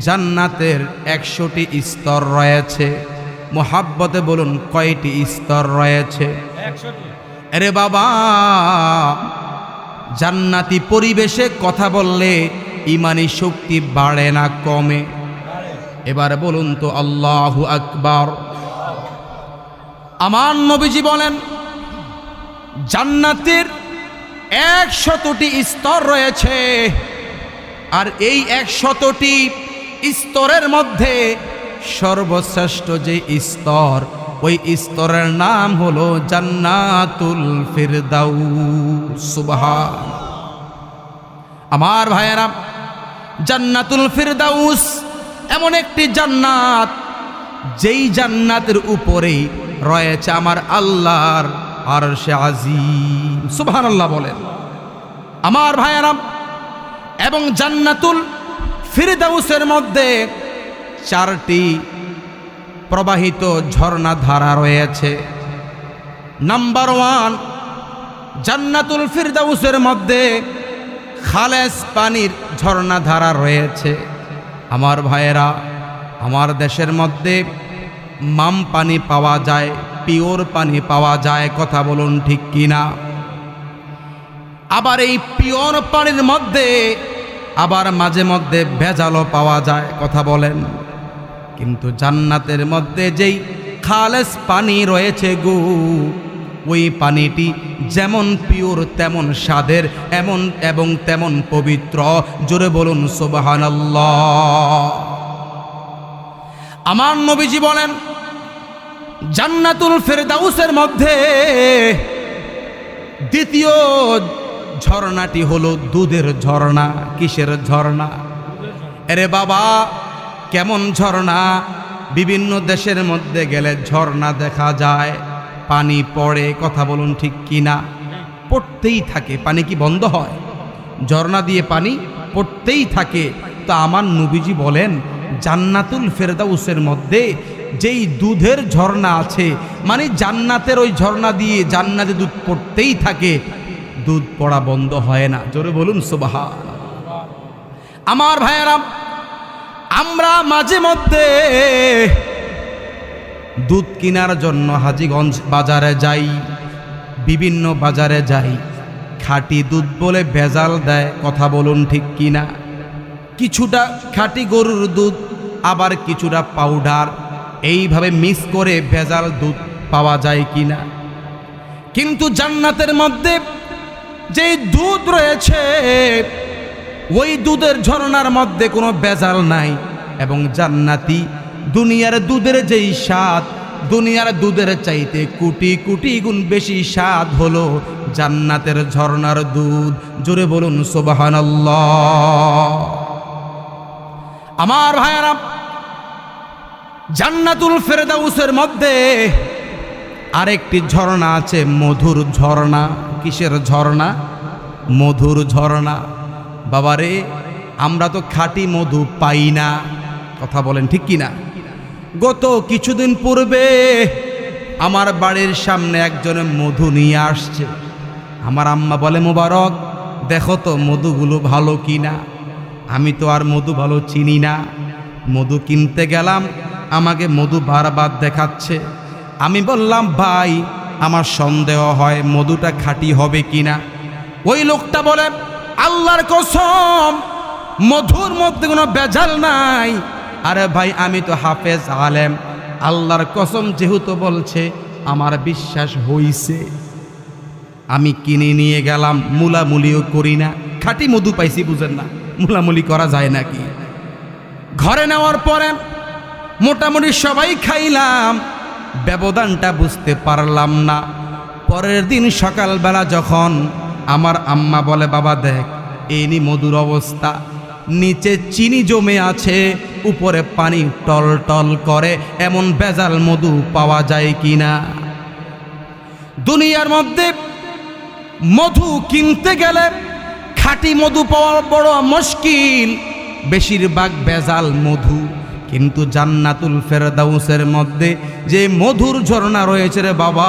জান্নাতের 100টি স্তর রয়েছে। মুহাব্বতে বলুন, কয়টি স্তর রয়েছে? 100টি। আরে বাবা, জান্নাতি পরিবেশে কথা বললে ইমানি শক্তি বাড়ে না কমে? এবার বলুন তো আল্লাহু আকবার। আমার নবীজি বলেন, জান্নাতের 100টি স্তর রয়েছে, আর এই 100টি স্তরের মধ্যে সর্বশ্রেষ্ঠ যে স্তর, ওই স্তরের নাম হলো জান্নাতুল ফিরদাউস। সুবহান। আমার ভাইয়েরা, জান্নাতুল ফিরদাউস এমন একটি জান্নাত, যেই জান্নাতের উপরেই রয়েছে আমার আল্লাহর আরশে আজিম। সুবহানাল্লাহ বলেন। আমার ভাইয়েরা, এবং জান্নাতুল ফিরদাউসের মধ্যে 4টি প্রবাহিত ঝর্ণা ধারা রয়েছে। নাম্বার 1, জান্নাতুল ফিরদাউসের মধ্যে খালেস পানির ঝর্ণা ধারা রয়েছে। আমার ভাইয়েরা, আমার দেশের মধ্যে মাম পানি পাওয়া যায়, পিওর পানি পাওয়া যায়। কথা বলুন ঠিক কিনা? আবার এই পিওর পানির মধ্যে আবার মাঝে মধ্যে ভেজালও পাওয়া যায়। কথা বলেন। কিন্তু জান্নাতের মধ্যে যেই খালেস পানি রয়েছে গো, ওই পানিটি যেমন পিওর তেমন স্বাদের, এবং তেমন পবিত্র। জোরে বলুন সুবহানাল্লাহ। আমার নবীজি বলেন, জান্নাতুল ফিরদাউসের মধ্যে দ্বিতীয় ঝর্ণাটি হলো দুধের ঝর্ণা। কিসের ঝর্ণা? আরে বাবা, কেমন ঝর্ণা? বিভিন্ন দেশের মধ্যে গেলে ঝর্ণা দেখা যায়, পানি পড়ে। কথা বলুন ঠিক কিনা? পড়তেই থাকে। পানি কি বন্ধ হয়? ঝর্ণা দিয়ে পানি পড়তেই থাকে। তো আমার নবীজি বলেন, জান্নাতুল ফেরদাউসের মধ্যে যেই দুধের ঝর্ণা আছে, মানে জান্নাতের ওই ঝর্ণা দিয়ে জান্নাতে দুধ পড়তেই থাকে, দুধ পড়া বন্ধ হয় না। জোরে বলুন সুবহান। আমার ভাইয়েরা, আমরা মাঝে মধ্যে দুধ কেনার জন্য হাজীগঞ্জ বাজারে যাই, বিভিন্ন বাজারে যাই, খাঁটি দুধ বলে ভেজাল দেয়। কথা বলুন ঠিক কিনা? কিছুটা খাঁটি গরুর দুধ আবার কিছুটা পাউডার, এইভাবে মিক্স করে ভেজাল দুধ পাওয়া যায় কিনা। কিন্তু জান্নাতের মধ্যে যে দুধ রয়েছে ওই দুধের ঝরনার মধ্যে কোনো ভেজাল নাই, এবং জান্নাতি দুনিয়ার দুধের যেই স্বাদ, দুনিয়ার দুধের চাইতে কোটি কোটি গুণ বেশি স্বাদ হলো জান্নাতের ঝরনার দুধ। জোরে বলুন সুবহানাল্লাহ। আমার ভাইয়েরা, জান্নাতুল ফেরদাউসের মধ্যে আরেকটি ঝর্ণা আছে, মধুর ঝর্ণা। কিসের ঝর্ণা? মধুর ঝর্ণা। বাবারে, আমরা তো খাঁটি মধু পাই না, কথা বলেন ঠিক কিনা? গত কিছুদিন পূর্বে আমার বাড়ির সামনে একজন মধু নিয়ে আসছে। আমার আম্মা বলে, মোবারক দেখো তো মধুগুলো ভালো কিনা। আমি তো আর মধু ভালো চিনি না। মধু কিনতে গেলাম, আমাকে মধু বারবার দেখাচ্ছে। আমি বললাম, ভাই আমার সন্দেহ হয় মধুটা খাঁটি হবে কিনা। ওই লোকটা বলে, আল্লাহর কসম মধুর মধ্যে কোনো ভেজাল নাই। আরে ভাই, আমি তো হাফেজ আলেম, আল্লাহর কসম যেহেতু বলছে আমার বিশ্বাস হইছে। আমি কিনে নিয়ে গেলাম, মুলামুলিও করি না, খাঁটি মধু পাইছি, বুঝেন না, মুলামুলি করা যায় নাকি। ঘরে নেওয়ার পরে মোটামুটি সবাই খাইলাম, ব্যবধানটা বুঝতে পারলাম না। পরের দিন সকালবেলা যখন আমার আম্মা বলে, বাবা দেখ এই নি মধুর অবস্থা, নিচে চিনি জমে আছে, উপরে পানি টল টল করে, এমন ভেজাল মধু পাওয়া যায় কিনা। দুনিয়ার মধ্যে মধু কিনতে গেলে খাঁটি মধু পাওয়া বড় মুশকিল, বেশিরভাগ ভেজাল মধু। কিন্তু জান্নাতুল ফেরদাউসের মধ্যে যে মধুর ঝর্ণা রয়েছে রে বাবা,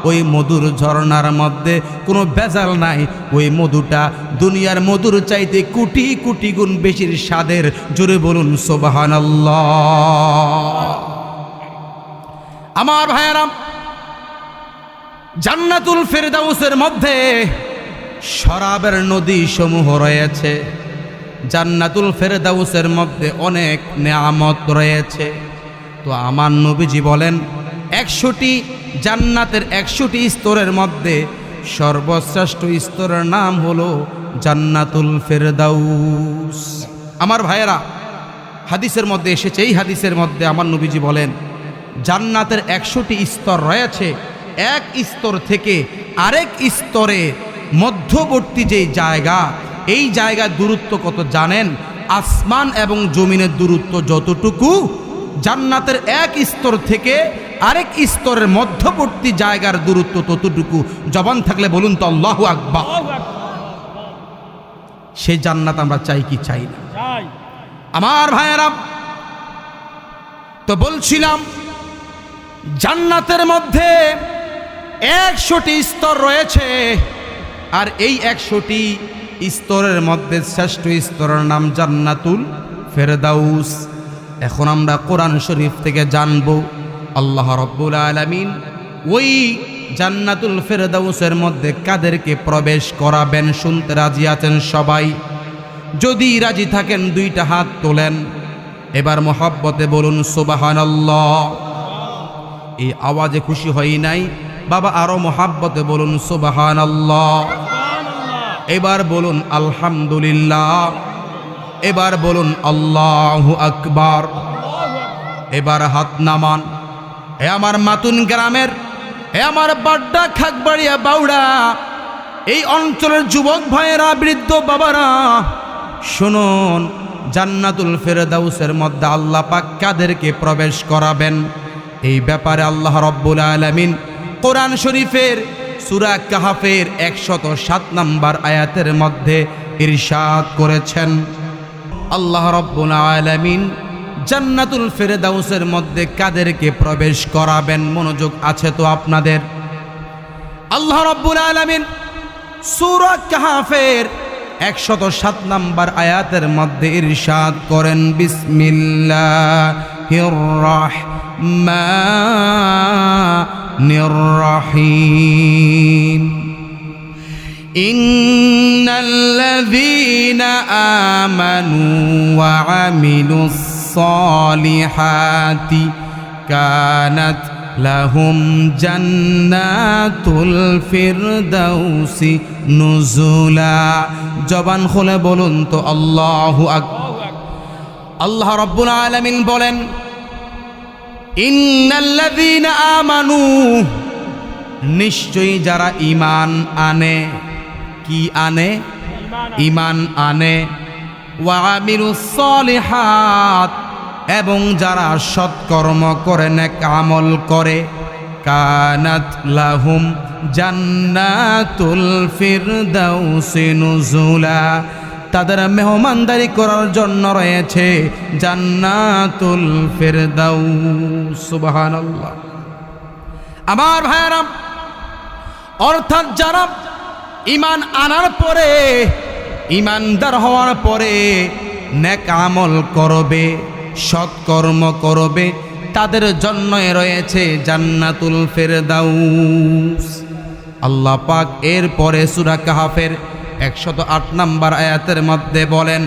ওই মধুর ঝর্ণার মধ্যে কোনো ভেজাল নাই। ওই মধুটা দুনিয়ার মধুর চাইতে কোটি কোটি গুণ বেশির স্বাদের। জোরে বলুন সুবহানাল্লাহ। আমার ভাইয়েরা, জান্নাতুল ফেরদাউসের মধ্যে শরাবের নদী সমূহ রয়েছে। জান্নাতুল ফেরদাউসের মধ্যে অনেক নেয়ামত রয়েছে। তো আমার নবীজি বলেন, 100টি জান্নাতের 100টি স্তরের মধ্যে সর্বশ্রেষ্ঠ স্তরের নাম হলো জান্নাতুল ফেরদাউস। আমার ভাইয়েরা, হাদিসের মধ্যে এসেছে, এই হাদিসের মধ্যে আমার নবীজি বলেন, জান্নাতের 100টি স্তর রয়েছে। এক স্তর থেকে আরেক স্তরে মধ্যবর্তী যে জায়গা, এই জায়গার দূরত্ব কত জানেন? আসমান এবং জমিনের দূরত্ব যতটুকু, জান্নাতের এক স্তর থেকে আরেক স্তরের মধ্যবর্তী জায়গার দূরত্ব ততটুকু। জবান থাকলে বলুন তো আল্লাহু আকবার। সেই জান্নাত আমরা চাই কি চাই না? আমার ভাইয়েরা, তো বলছিলাম জান্নাতের মধ্যে 100টি স্তর রয়েছে, আর এই 100টি স্তরের মধ্যে শ্রেষ্ঠ স্তরের নাম জান্নাতুল ফেরদাউস। এখন আমরা কোরআন শরীফ থেকে জানব আল্লাহ রাব্বুল আলামিন ওই জান্নাতুল ফেরদাউসের মধ্যে কাদেরকে প্রবেশ করাবেন। শুনতে রাজি আছেন সবাই? যদি রাজি থাকেন দুইটা হাত তোলেন, এবার মহব্বতে বলুন সুবহানাল্লাহ। এই আওয়াজে খুশি হই নাই বাবা, আরো মহব্বতে বলুন সুবহানাল্লাহ। এবার বলুন আলহামদুলিল্লাহ। এবার বলুন আল্লাহু আকবার। এবার হাত নামান। এ আমার মাতুন গ্রামের, এ আমার বাড্ডা খাগবাড়িয়া বাউড়া এই অঞ্চলের যুবক ভাইয়েরা, বৃদ্ধ বাবারা, শুনুন, জান্নাতুল ফেরদাউসের মধ্যে আল্লাহ পাক কাদেরকে প্রবেশ করাবেন, এই ব্যাপারে আল্লাহ রাব্বুল আলামিন কোরআন শরীফের সূরা কাহফের 107 নম্বর আয়াতের মধ্যে ইরশাদ করেছেন। আল্লাহ রাব্বুল আলামিন জান্নাতুল ফেরদাউসের মধ্যে কাদেরকে প্রবেশ করাবেন, মনোযোগ আছে তো আপনাদের? আল্লাহ রাব্বুল আলামিন সূরা কাহফের 107 নম্বর আয়াতের মধ্যে ইরশাদ করেন, বিসমিল্লাহির রাহমানির রাহিম। ইন্নাল্লাযীনা আমানু ওয়া আমিলুস সালিহাতি কানাত লাহুম জান্নাতুল ফিরদাউসি নুজুলা। জবান খুলে বলুন তো আল্লাহু আকবার। আল্লাহ রাব্বুল আলামিন বলেন, ইন্নাল্লাযীনা আমানু, নিশ্চয়ই যারা ঈমান আনে, কি আনে? ঈমান আনে। ওয়া আমিলুস সালিহাত, এবং যারা সৎকর্ম করে, নেক আমল করে, কানাত লাহুম জান্নাতুল ফিরদাউসি নুজুলা, তাদের মেহমানদারি করার জন্য রয়েছে জান্নাতুল ফিরদাউস। সুবহানাল্লাহ। আমার ভাইরা, অর্থাৎ যারা ঈমান আনার পরে, ঈমানদার হওয়ার পরে নেক আমল করবে, সৎকর্ম করবে, তাদের জন্যই রয়েছে জান্নাতুল ফিরদাউস। আল্লাহ পাক এরপরে সূরা কাহফের 108 নম্বর আয়াতের মধ্যে বলেন,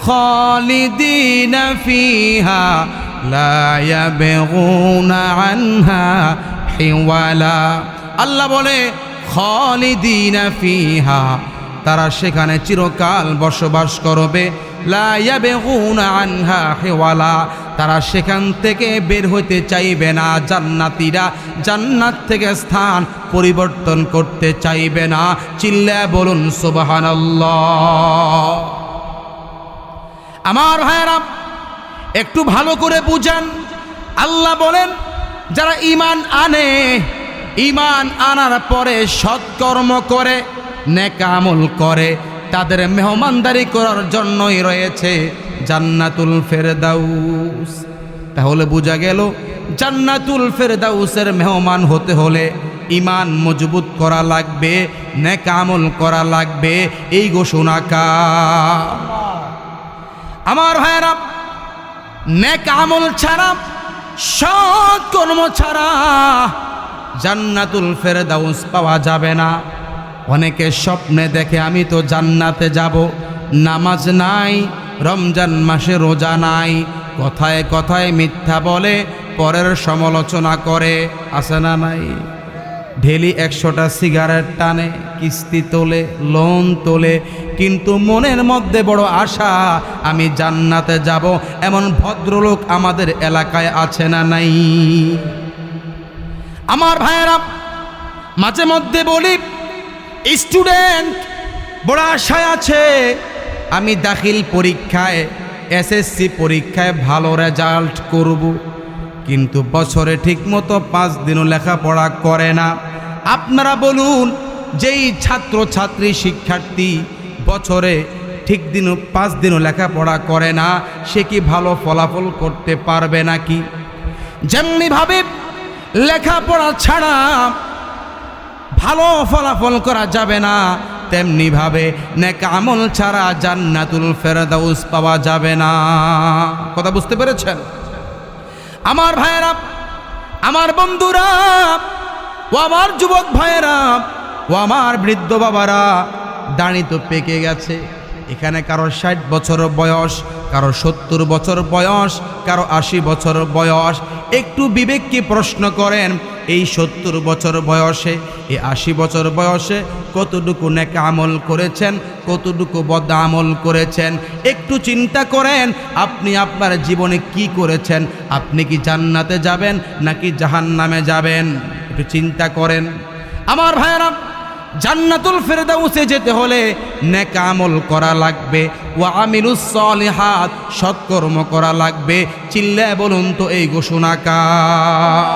খালিদিনা ফিহা লা ইয়াবগুনা আনহা হিওয়ালা। আল্লাহ বলে খালিদিনা ফিহা, তারা সেখানে চিরকাল বসবাস করবে। লা ইয়াবগুনা আনহা হিওয়ালা, তারা সেখান থেকে বের হতে চাইবে না। জান্নাতীরা জান্নাত থেকে স্থান পরিবর্তন করতে চাইবে না। চিল্লায়া বলুন সুবহানাল্লাহ। আমার ভাইরা, একটু ভালো করে বুঝেন। আল্লাহ বলেন, যারা ঈমান আনে, ঈমান আনার পরে সৎকর্ম করে, নেক আমল করে, তাদের মেহমানদারি করার জন্যই রয়েছে জান্নাতুল ফেরদাউস। তাহলে বোঝা গেল, জান্নাতুল ফেরদাউসের মেহমান হতে হলে ঈমান মজবুত করা লাগবে, নেক আমল করা লাগবে। এই ঘোষণা কার? আমার ভাইরা, নেক আমল ছাড়া, সৎ কর্ম ছাড়া জান্নাতুল ফেরদাউস পাওয়া যাবে না। অনেকে স্বপ্নে দেখে আমি তো জান্নাতে যাব, নামাজ নাই, রমজান মাসে রোজা নাই, কথায় কথায় মিথ্যা বলে, পরের সমালোচনা করে, আছে না নাই? ডেলি 100টা সিগারেট টানে, কিস্তি তোলে, লোন তোলে, কিন্তু মনের মধ্যে বড় আশা আমি জান্নাতে যাব। এমন ভদ্রলোক আমাদের এলাকায় আছে না নাই? আমার ভাইয়েরা, মাঝে মধ্যে বলি, স্টুডেন্ট বড় আশায় আছে আমি দাখিল পরীক্ষায়, এসএসসি পরীক্ষায় ভালো রেজাল্ট করব, কিন্তু বছরে ঠিকমতো 5 দিনও লেখাপড়া করে না। আপনারা বলুন, যেই ছাত্র ছাত্রী শিক্ষার্থী বছরে ঠিক 5 দিনও লেখাপড়া করে না, সে কি ভালো ফলাফল করতে পারবে নাকি? যেমনিভাবে লেখাপড়া ছাড়া ভালো ফলাফল করা যাবে না, তেমনি ভাবে নেক আমল ছাড়া জান্নাতুল ফেরদাউস পাওয়া যাবে না। কথা বুঝতে পেরেছেন? আমার ভাইয়েরা, আমার বন্ধুরা, ও আমার যুবক ভাইয়েরা, ও আমার বৃদ্ধ বাবারা, দাড়ি তো পেকে গেছে। এখানে কারো 60 বছর বয়স, কারো 70 বছর বয়স, কারো 80 বছর বয়স। একটু বিবেককে প্রশ্ন করেন, এই 70 বছর বয়সে, এই 80 বছর বয়সে কতটুকু নেক আমল করেছেন, কতটুকু বদ আমল করেছেন? একটু চিন্তা করেন, আপনি আপনার জীবনে কি করেছেন? আপনি কি জান্নাতে যাবেন নাকি জাহান্নামে যাবেন? একটু চিন্তা করেন। আমার ভাইয়েরা, জান্নাতুল ফেরদাউসে যেতে হলে নেক আমল করা লাগবে, ওয়া আমিলুস সালিহাত, সৎকর্ম করা লাগবে। চিল্লায় বলুন তো এই ঘোষণা কার?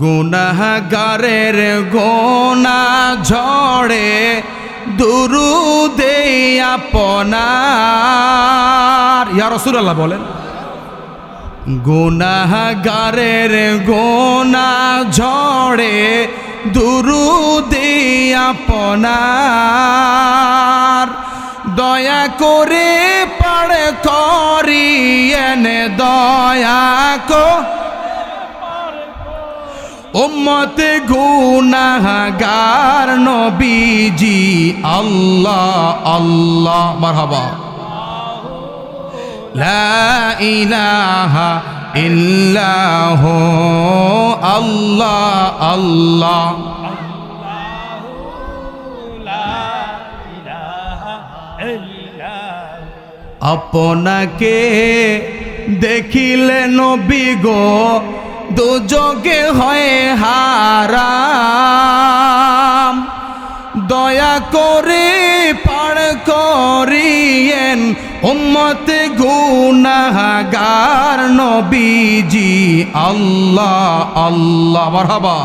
গুনাহগারের গোনা ঝড়ে দুরুদে আপনার। ইয়া রাসূলুল্লাহ বলেন, গুনাহগারের গোনা ঝড়ে দুরুদে আপনার, দয়া করে পাড় করিয়েন, দয়া উম্মত গুনাহগার নবীজি। আল্লাহ আল্লাহ, মারহাবা। লা ইলাহা ইল্লাহু আল্লাহ আল্লাহ। আপনাকে দেখিলে নবী গো দুযোগে হয় হারাম, দয়া করে পার করিয়েন উম্মত গুনাহগার নবীজি আল্লাহ আল্লাহ। মারহাবা।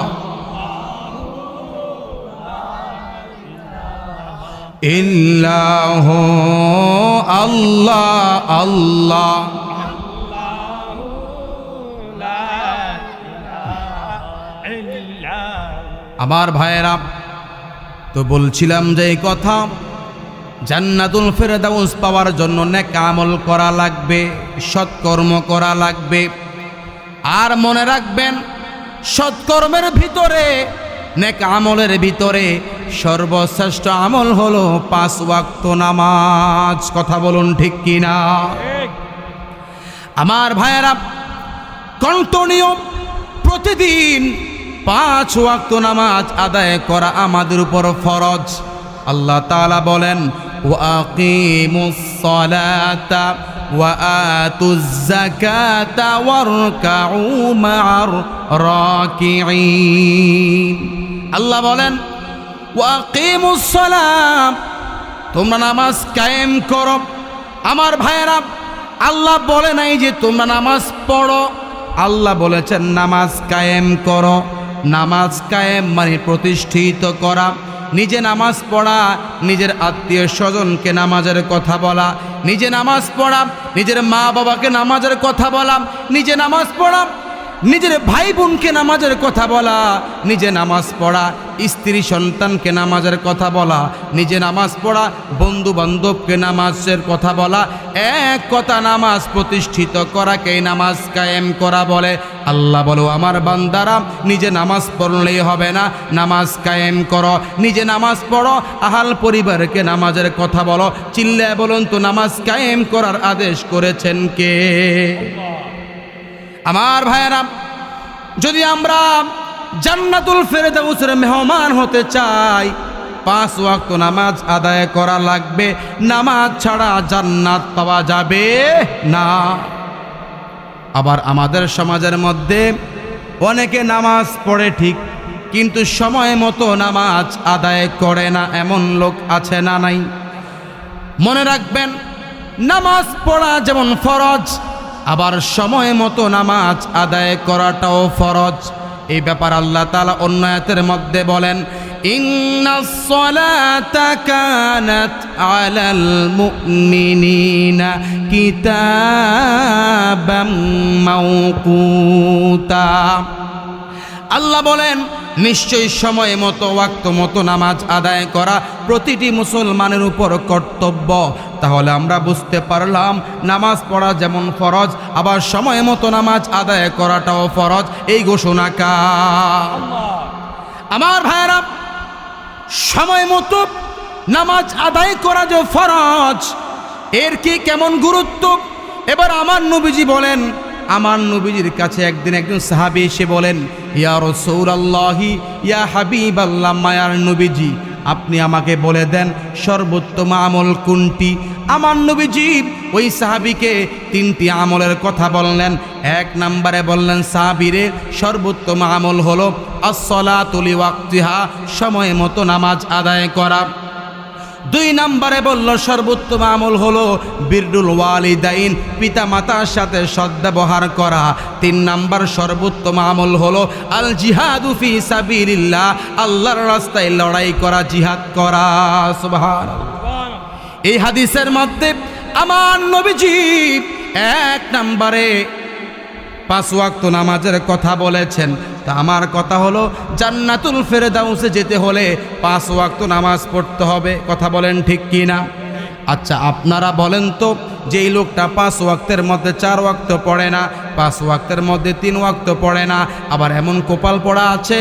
ইল্লাহু আল্লাহ আল্লাহ। আমার ভাইয়েরা, তো বলছিলাম যে এই কথা, জান্নাতুল ফেরদাউস পাওয়ার জন্য নেক আমল করা লাগবে, সৎকর্ম করা লাগবে। আর মনে রাখবেন, সৎকর্মের ভিতরে, নেক আমলের ভিতরে সর্বশ্রেষ্ঠ আমল হলো 5 ওয়াক্ত নামাজ। কথা বলুন ঠিক কিনা? আমার ভাইয়েরা, কন্টিনিউ প্রতিদিন 5 ওয়াক্ত নামাজ আদায় করা আমাদের উপর ফরজ। আল্লাহ তাআলা বলেন, ওয়া আকিমুস সালাতা ওয়া আতুজ যাকাতা ওয়ারকাউ মা'আর রাকিঈন। আল্লাহ বলেন, ওয়া আকিমুস সালাম, তোমরা নামাজ কায়েম করো। আমার ভাইয়েরা, আল্লাহ বলে নাই যে তোমরা নামাজ পড়ো, আল্লাহ বলেছেন নামাজ কায়েম করো। নামাজ কায়েম মানে প্রতিষ্ঠিত করা। নিজে নামাজ পড়া, নিজের আত্মীয় স্বজনকে নামাজের কথা বলা, নিজে নামাজ পড়া, নিজের মা বাবাকে নামাজের কথা বলা, নিজে নামাজ পড়া, নিজের ভাই বোনকে নামাজের কথা বলা, নিজে নামাজ পড়া, স্ত্রী সন্তানকে নামাজের কথা বলা, নিজে নামাজ পড়া, বন্ধু বান্ধবকে নামাজের কথা বলা, এক কথা নামাজ প্রতিষ্ঠিত করাকেই নামাজ কায়েম করা বলে। আল্লাহ বলো, আমার বান্দারা, নিজে নামাজ পড়লেই হবে না, নামাজ কায়েম করো। নিজে নামাজ পড়ো, আহাল পরিবারকে নামাজের কথা বলো। চিল্লায় বলুন তো, নামাজ কায়েম করার আদেশ করেছেন কে? আমার ভাইয়েরা, যদি আমরা জান্নাতুল ফেরদাউসের মেহমান হতে চাই, 5 ওয়াক্ত নামাজ আদায় করা লাগবে। নামাজ ছাড়া জান্নাত পাওয়া যাবে না। আবার আমাদের সমাজের মধ্যে অনেকে নামাজ পড়ে ঠিক, কিন্তু সময় মতো নামাজ আদায় করে না, এমন লোক আছে না নাই? মনে রাখবেন, নামাজ পড়া যেমন ফরজ, আবার সময় মতো নামাজ আদায় করাটাও ফরজ। এই ব্যাপার আল্লাহ তাআলা অন্য আয়াতের মধ্যে বলেন, ইন্নাস সালাতা কানাত আলাল মুমিনিনা কিতাবাম মাওকুতা। আল্লাহ বলেন, নিশ্চয়ই সময় মতো ওয়াক্ত মতো নামাজ আদায় করা প্রতিটি মুসলমানের উপর কর্তব্য। তাহলে আমরা বুঝতে পারলাম, নামাজ পড়া যেমন ফরজ, আবার সময় মতো নামাজ আদায় করাটাও ফরজ। এই ঘোষণা কার? আমার ভাইয়েরা, সময় মতো নামাজ আদায় করা যে ফরজ, এর কি কেমন গুরুত্ব? এবার আমার নবীজি বলেন, আমার নবীজির কাছে একদিন একজন সাহাবী এসে বলেন, ইয়া রাসূলুল্লাহি, ইয়া হাবিবাল্লাহ, মায়ার নবীজি, আপনি আমাকে বলে দেন সর্বোত্তম আমল কোনটি? আমার নবীজি ওই সাহাবীকে 3টি আমলের কথা বললেন। 1 নম্বরে বললেন, সাহাবীরে, সর্বোত্তম আমল হলো আস-সালাতু লিওয়াক্তিহা, সময় মতো নামাজ আদায় করা। 2 নম্বরে বলল, সর্বোত্তম আমল হলো বিররুল ওয়ালিদাইন, পিতা মাতার সাথে সদ্ব্যবহার করা। 3 নম্বর সর্বোত্তম আমল হলো আল জিহাদু ফি সাবিলিল্লাহ, আল্লাহর রাস্তায় লড়াই করা, জিহাদ করা। সুবহানাল্লাহ। এই হাদিসের মধ্যে আমার নবীজি 1 নম্বরে 5 ওয়াক্ত নামাজের কথা বলেছেন। তা আমার কথা হলো, জান্নাতুল ফেরদাউসে যেতে হলে 5 ওয়াক্ত নামাজ পড়তে হবে। কথা বলেন ঠিক কি না? আচ্ছা, আপনারা বলেন তো, যেই লোকটা 5 ওয়াক্তের মধ্যে 4 ওয়াক্ত পড়ে না, 5 ওয়াক্তের মধ্যে 3 ওয়াক্ত পড়ে না, আবার এমন কপাল পড়া আছে,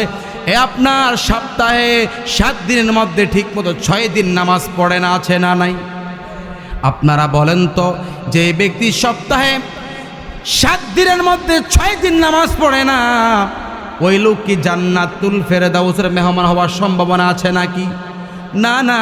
আপনার সপ্তাহে 7 দিনের মধ্যে ঠিক মতো 6 দিন নামাজ পড়ে না, আছে না নাই? আপনারা বলেন তো, যে ব্যক্তি সপ্তাহে 7 দিনের মধ্যে 6 দিন নামাজ পড়ে না, ওই লোক কি জান্নাতুল ফেরদাউসের মেহমান হওয়ার সম্ভাবনা আছে নাকি? না না,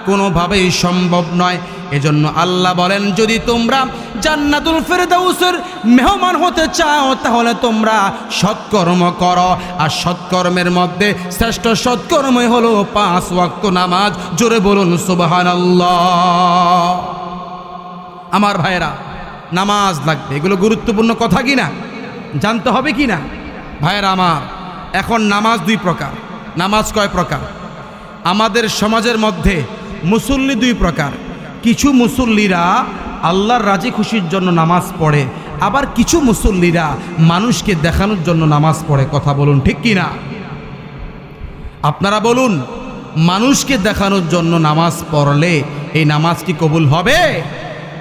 কোনোভাবেই সম্ভব নয়। এজন্য আল্লাহ বলেন, যদি তোমরা জান্নাতুল ফেরদাউসের মেহমান হতে চাও তাহলে তোমরা সৎকর্ম করো। আর সৎকর্মের মধ্যে শ্রেষ্ঠ সৎকর্মই হলো 5 ওয়াক্ত নামাজ। জোরে বলুন সুবহানাল্লাহ। আমার ভাইরা, নামাজ লাগবে, এগুলো গুরুত্বপূর্ণ কথা কি না? জানতে হবে কি না? ভাইরা আমার, এখন নামাজ 2 প্রকার। নামাজ কয় প্রকার? আমাদের সমাজের মধ্যে মুসল্লি 2 প্রকার। কিছু মুসল্লিরা আল্লাহর রাজি খুশির জন্য নামাজ পড়ে, আবার কিছু মুসল্লিরা মানুষকে দেখানোর জন্য নামাজ পড়ে। কথা বলুন ঠিক কি না? আপনারা বলুন, মানুষকে দেখানোর জন্য নামাজ পড়লে এই নামাজ কি কবুল হবে?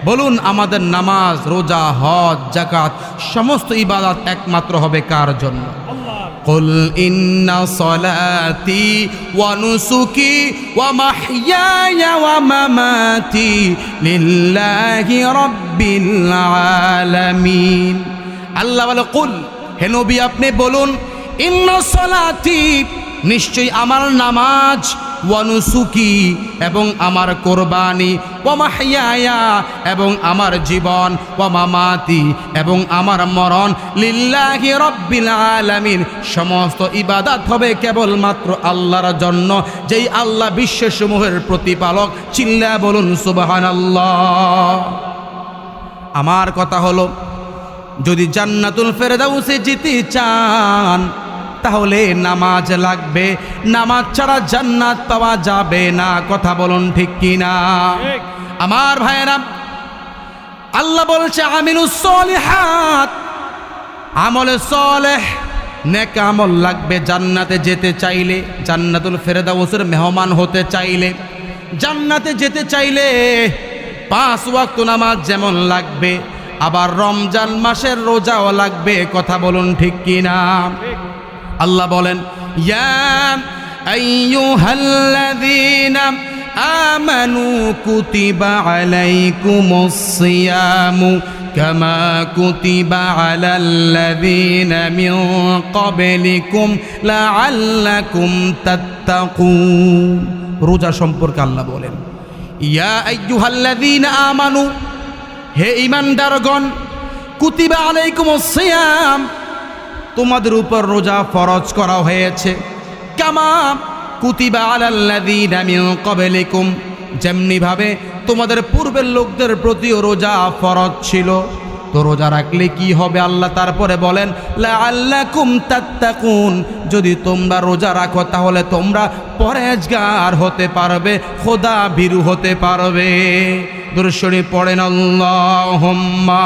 বলুন, আমাদের নামাজ, রোজা, হজ, যাকাত সমস্ত ইবাদত একমাত্র হবে কার জন্য? কুল ইন্না সলাতি ওয়া নুসুকি ওয়া মাহইয়ায়া ওয়া মামাতি লিল্লাহি রাব্বিল আলামিন। আল্লাহ বলে, কুল, হে নবী আপনি বলুন, ইন্না সলাতি, নিশ্চয়ই আমার নামাজ, ওয়া নুসুকি, এবং আমার কোরবানি, ওয়া মাহইয়ায়া, এবং আমার জীবন, ওয়া মামাতি, এবং আমার মরণ, লিল্লাহি রাব্বিল আলামিন, সমস্ত ইবাদত হবে কেবলমাত্র আল্লাহর জন্য, যেই আল্লাহ বিশ্বসমূহের প্রতিপালক। চিল্লা বলুন সুবহানাল্লাহ। আমার কথা হলো, যদি জান্নাতুল ফেরদাউসে যেতে চান তাহলে নামাজ লাগবে। নামাজ ছাড়া জান্নাত পাওয়া যাবে না। কথা বলুন ঠিক কি না? আমার ভাইয়েরা, আল্লাহ বলছে আমিলুস সলিহাত, আমলে সলেহ, নেক আমল লাগবে জান্নাতে যেতে চাইলে, জান্নাতুল ফেরদাউসের মেহমান হতে চাইলে, জান্নাতে যেতে চাইলে 5 ওয়াক্ত নামাজ যেমন লাগবে, আবার রমজান মাসের রোজাও লাগবে। কথা বলুন ঠিক কি না? আল্লাহ বলেন, ইয়া আইয়ুহাল্লাযীনা আমানু কুতিবা আলাইকুমুস সিয়ামু কামা কুতিবা আলাল্লাযীনা মিন ক্বাবলিকুম লাআল্লাকুম তাত্তাকুন। রোজা সম্পর্কে আল্লাহ বলেন, ইয়া আইয়ুহাল্লাযীনা আমানু, হে ঈমানদারগণ, কুতিবা আলাইকুমুস সিয়াম, তোমাদের উপর রোজা ফরজ করা হয়েছে, কামা কুতিবা আলাল্লাযীনা মিন ক্বাবলিকুম, যেমনি ভাবে তোমাদের পূর্বের লোকদের প্রতিও রোজা ফরজ ছিল। তো রোজা রাখলে কি হবে? আল্লাহ তারপরে বলেন, লাআল্লাকুম তাত্তাকুন, যদি তোমরা রোজা রাখো তাহলে তোমরা পরহেজগার হতে পারবে, খোদা ভীরু হতে পারবে। দুরূদ শরীফ পড়েন, আল্লাহুম্মা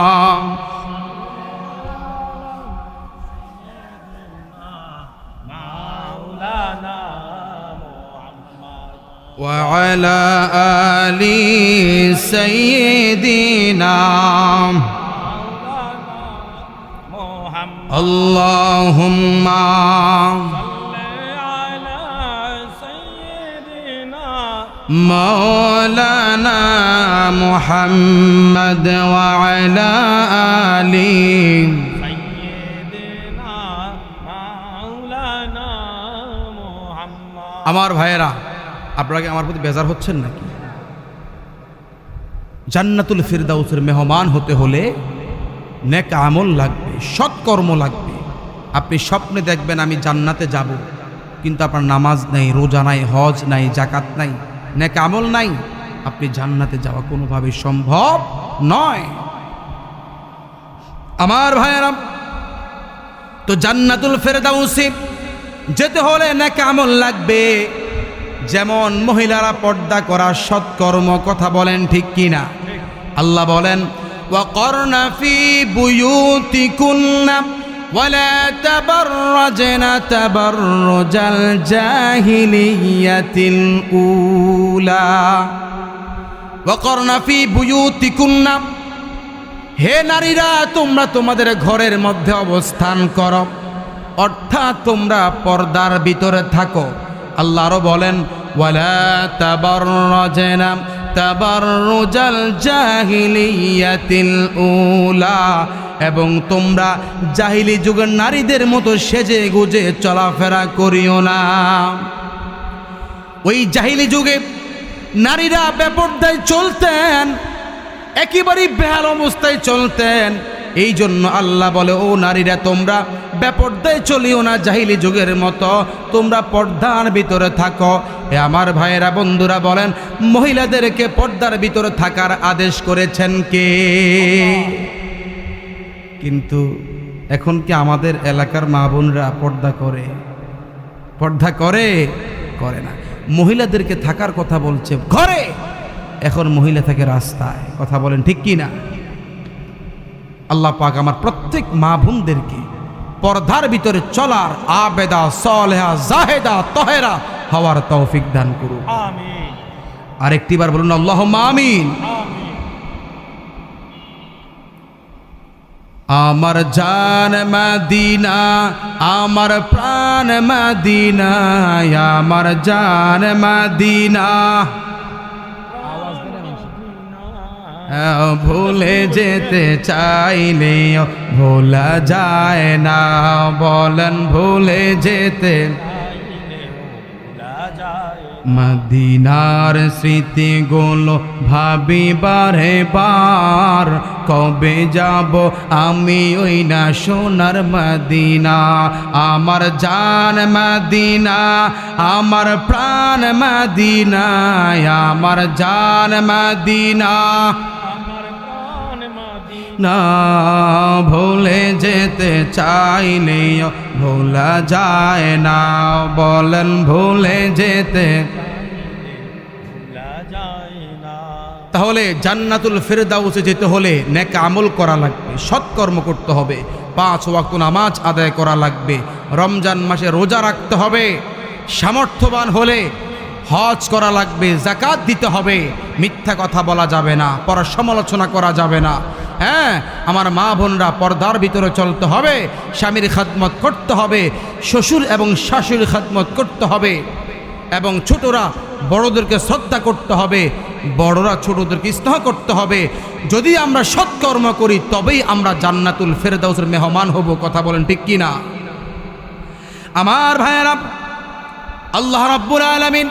وعلى آل سيدنا اللهم مولانا محمد وعلى آل আমার ভাইয়েরা, আপনারা কি আমার প্রতি বেজার হচ্ছেন নাকি? জান্নাতুল ফিরদাউসের মেহমান হতে হলে নেক আমল লাগবে, সৎকর্ম লাগবে। আপনি স্বপ্নে দেখবেন আমি জান্নাতে যাব, কিন্তু আপনার নামাজ নাই, রোজা নাই, হজ নাই, যাকাত নাই, নেক আমল নাই, আপনি জান্নাতে যাওয়া কোনোভাবে সম্ভব নয়। আমার ভাইয়েরা, তো জান্নাতুল ফিরদাউসে যেতে হলে নেক আমল লাগবে। যেমন মহিলারা পর্দা করা সৎকর্ম। কথা বলেন ঠিক কিনা? আল্লাহ বলেন, ওয়াকরনা ফি বুয়ুতিকুন্না ওয়ালা তাবাররাজনা তাবাররুজাল জাহিলিয়াতিল উলা। ওয়াকরনা ফি বুয়ুতিকুন্না, হে নারীরা, তোমরা তোমাদের ঘরের মধ্যে অবস্থান করো, অর্থাৎ তোমরা পর্দার ভিতরে থাকো। আল্লাহ আরো বলেন, ওয়ালা তাবাররাজনা তাবাররুজাল জাহিলিয়াতিল উলা, এবং তোমরা জাহিলি যুগের নারীদের মতো সেজে গুজে চলাফেরা করিও না। ওই জাহিলি যুগে নারীরা বেপরদায় চলতেন, একেবারেই বেহাল অবস্থায় চলতেন। এই জন্য আল্লাহ বলে, ও নারীরা তোমরা বেপরদায় চলিও না, জাহিলি যুগের মতো তোমরা পর্দার ভিতরে থাকো। এ আমার ভাইয়েরা বন্ধুরা বলেন, মহিলাদেরকে পর্দার ভিতরে থাকার আদেশ করেছেন কে? কিন্তু এখন কি আমাদের এলাকার মা বোনরা পর্দা করে? পর্দা করে? করে না। মহিলাদেরকে থাকার কথা বলছে ঘরে, এখন মহিলা থাকে রাস্তায়। কথা বলেন ঠিক কি না? আল্লাহ পাক আমার প্রত্যেক মা বোনদেরকে পর্দার ভিতরে চলার আবেদা সালেহা জাহেদা তহেরা হওয়ার তৌফিক দান করুন। আমিন। আরেকটিবার বলুন আল্লাহুম্মা আমিন। আমিন। আমার জান মদিনা, আমার প্রাণ মদিনা, আমার জান মদিনা, ভুলে যেতে চাইলেও ভোলা যায় না। বলেন ভুলে যেতে মদিনার স্মৃতিগুলো ভাবি বারে বার, কবে যাব আমি ওই না সোনার মদিনা। আমার জান মদিনা, আমার প্রাণ মদিনা, আমার জান মদিনা, না ভুলে যেতে চাইলেও ভোলা যায় না। বলেন ভুলে যেতে। তাহলে জান্নাতুল ফেরদাউসে যেতে হলে নেক আমল করা লাগবে, সৎকর্ম করতে হবে, 5 ওয়াক্ত নামাজ আদায় করা লাগবে, রমজান মাসে রোজা রাখতে হবে, সামর্থ্যবান হলে হজ করা লাগবে, যাকাত দিতে হবে, মিথ্যা কথা বলা যাবে না, পর সমালোচনা করা যাবে না। হ্যাঁ, আমার মা বোনরা পর্দার ভিতরে চলতে হবে, স্বামীর খাদমত করতে হবে, শ্বশুর এবং শাশুড়ির খাদমত করতে হবে, এবং ছোটরা বড়দেরকে শ্রদ্ধা করতে হবে, বড়রা ছোটদেরকে স্নেহ করতে হবে। যদি আমরা সৎকর্ম করি তবেই আমরা জান্নাতুল ফেরদাউসের মেহমান হব। কথা বলেন ঠিক কি না? আমার ভাইয়েরা, আল্লাহ রাব্বুল আলামিন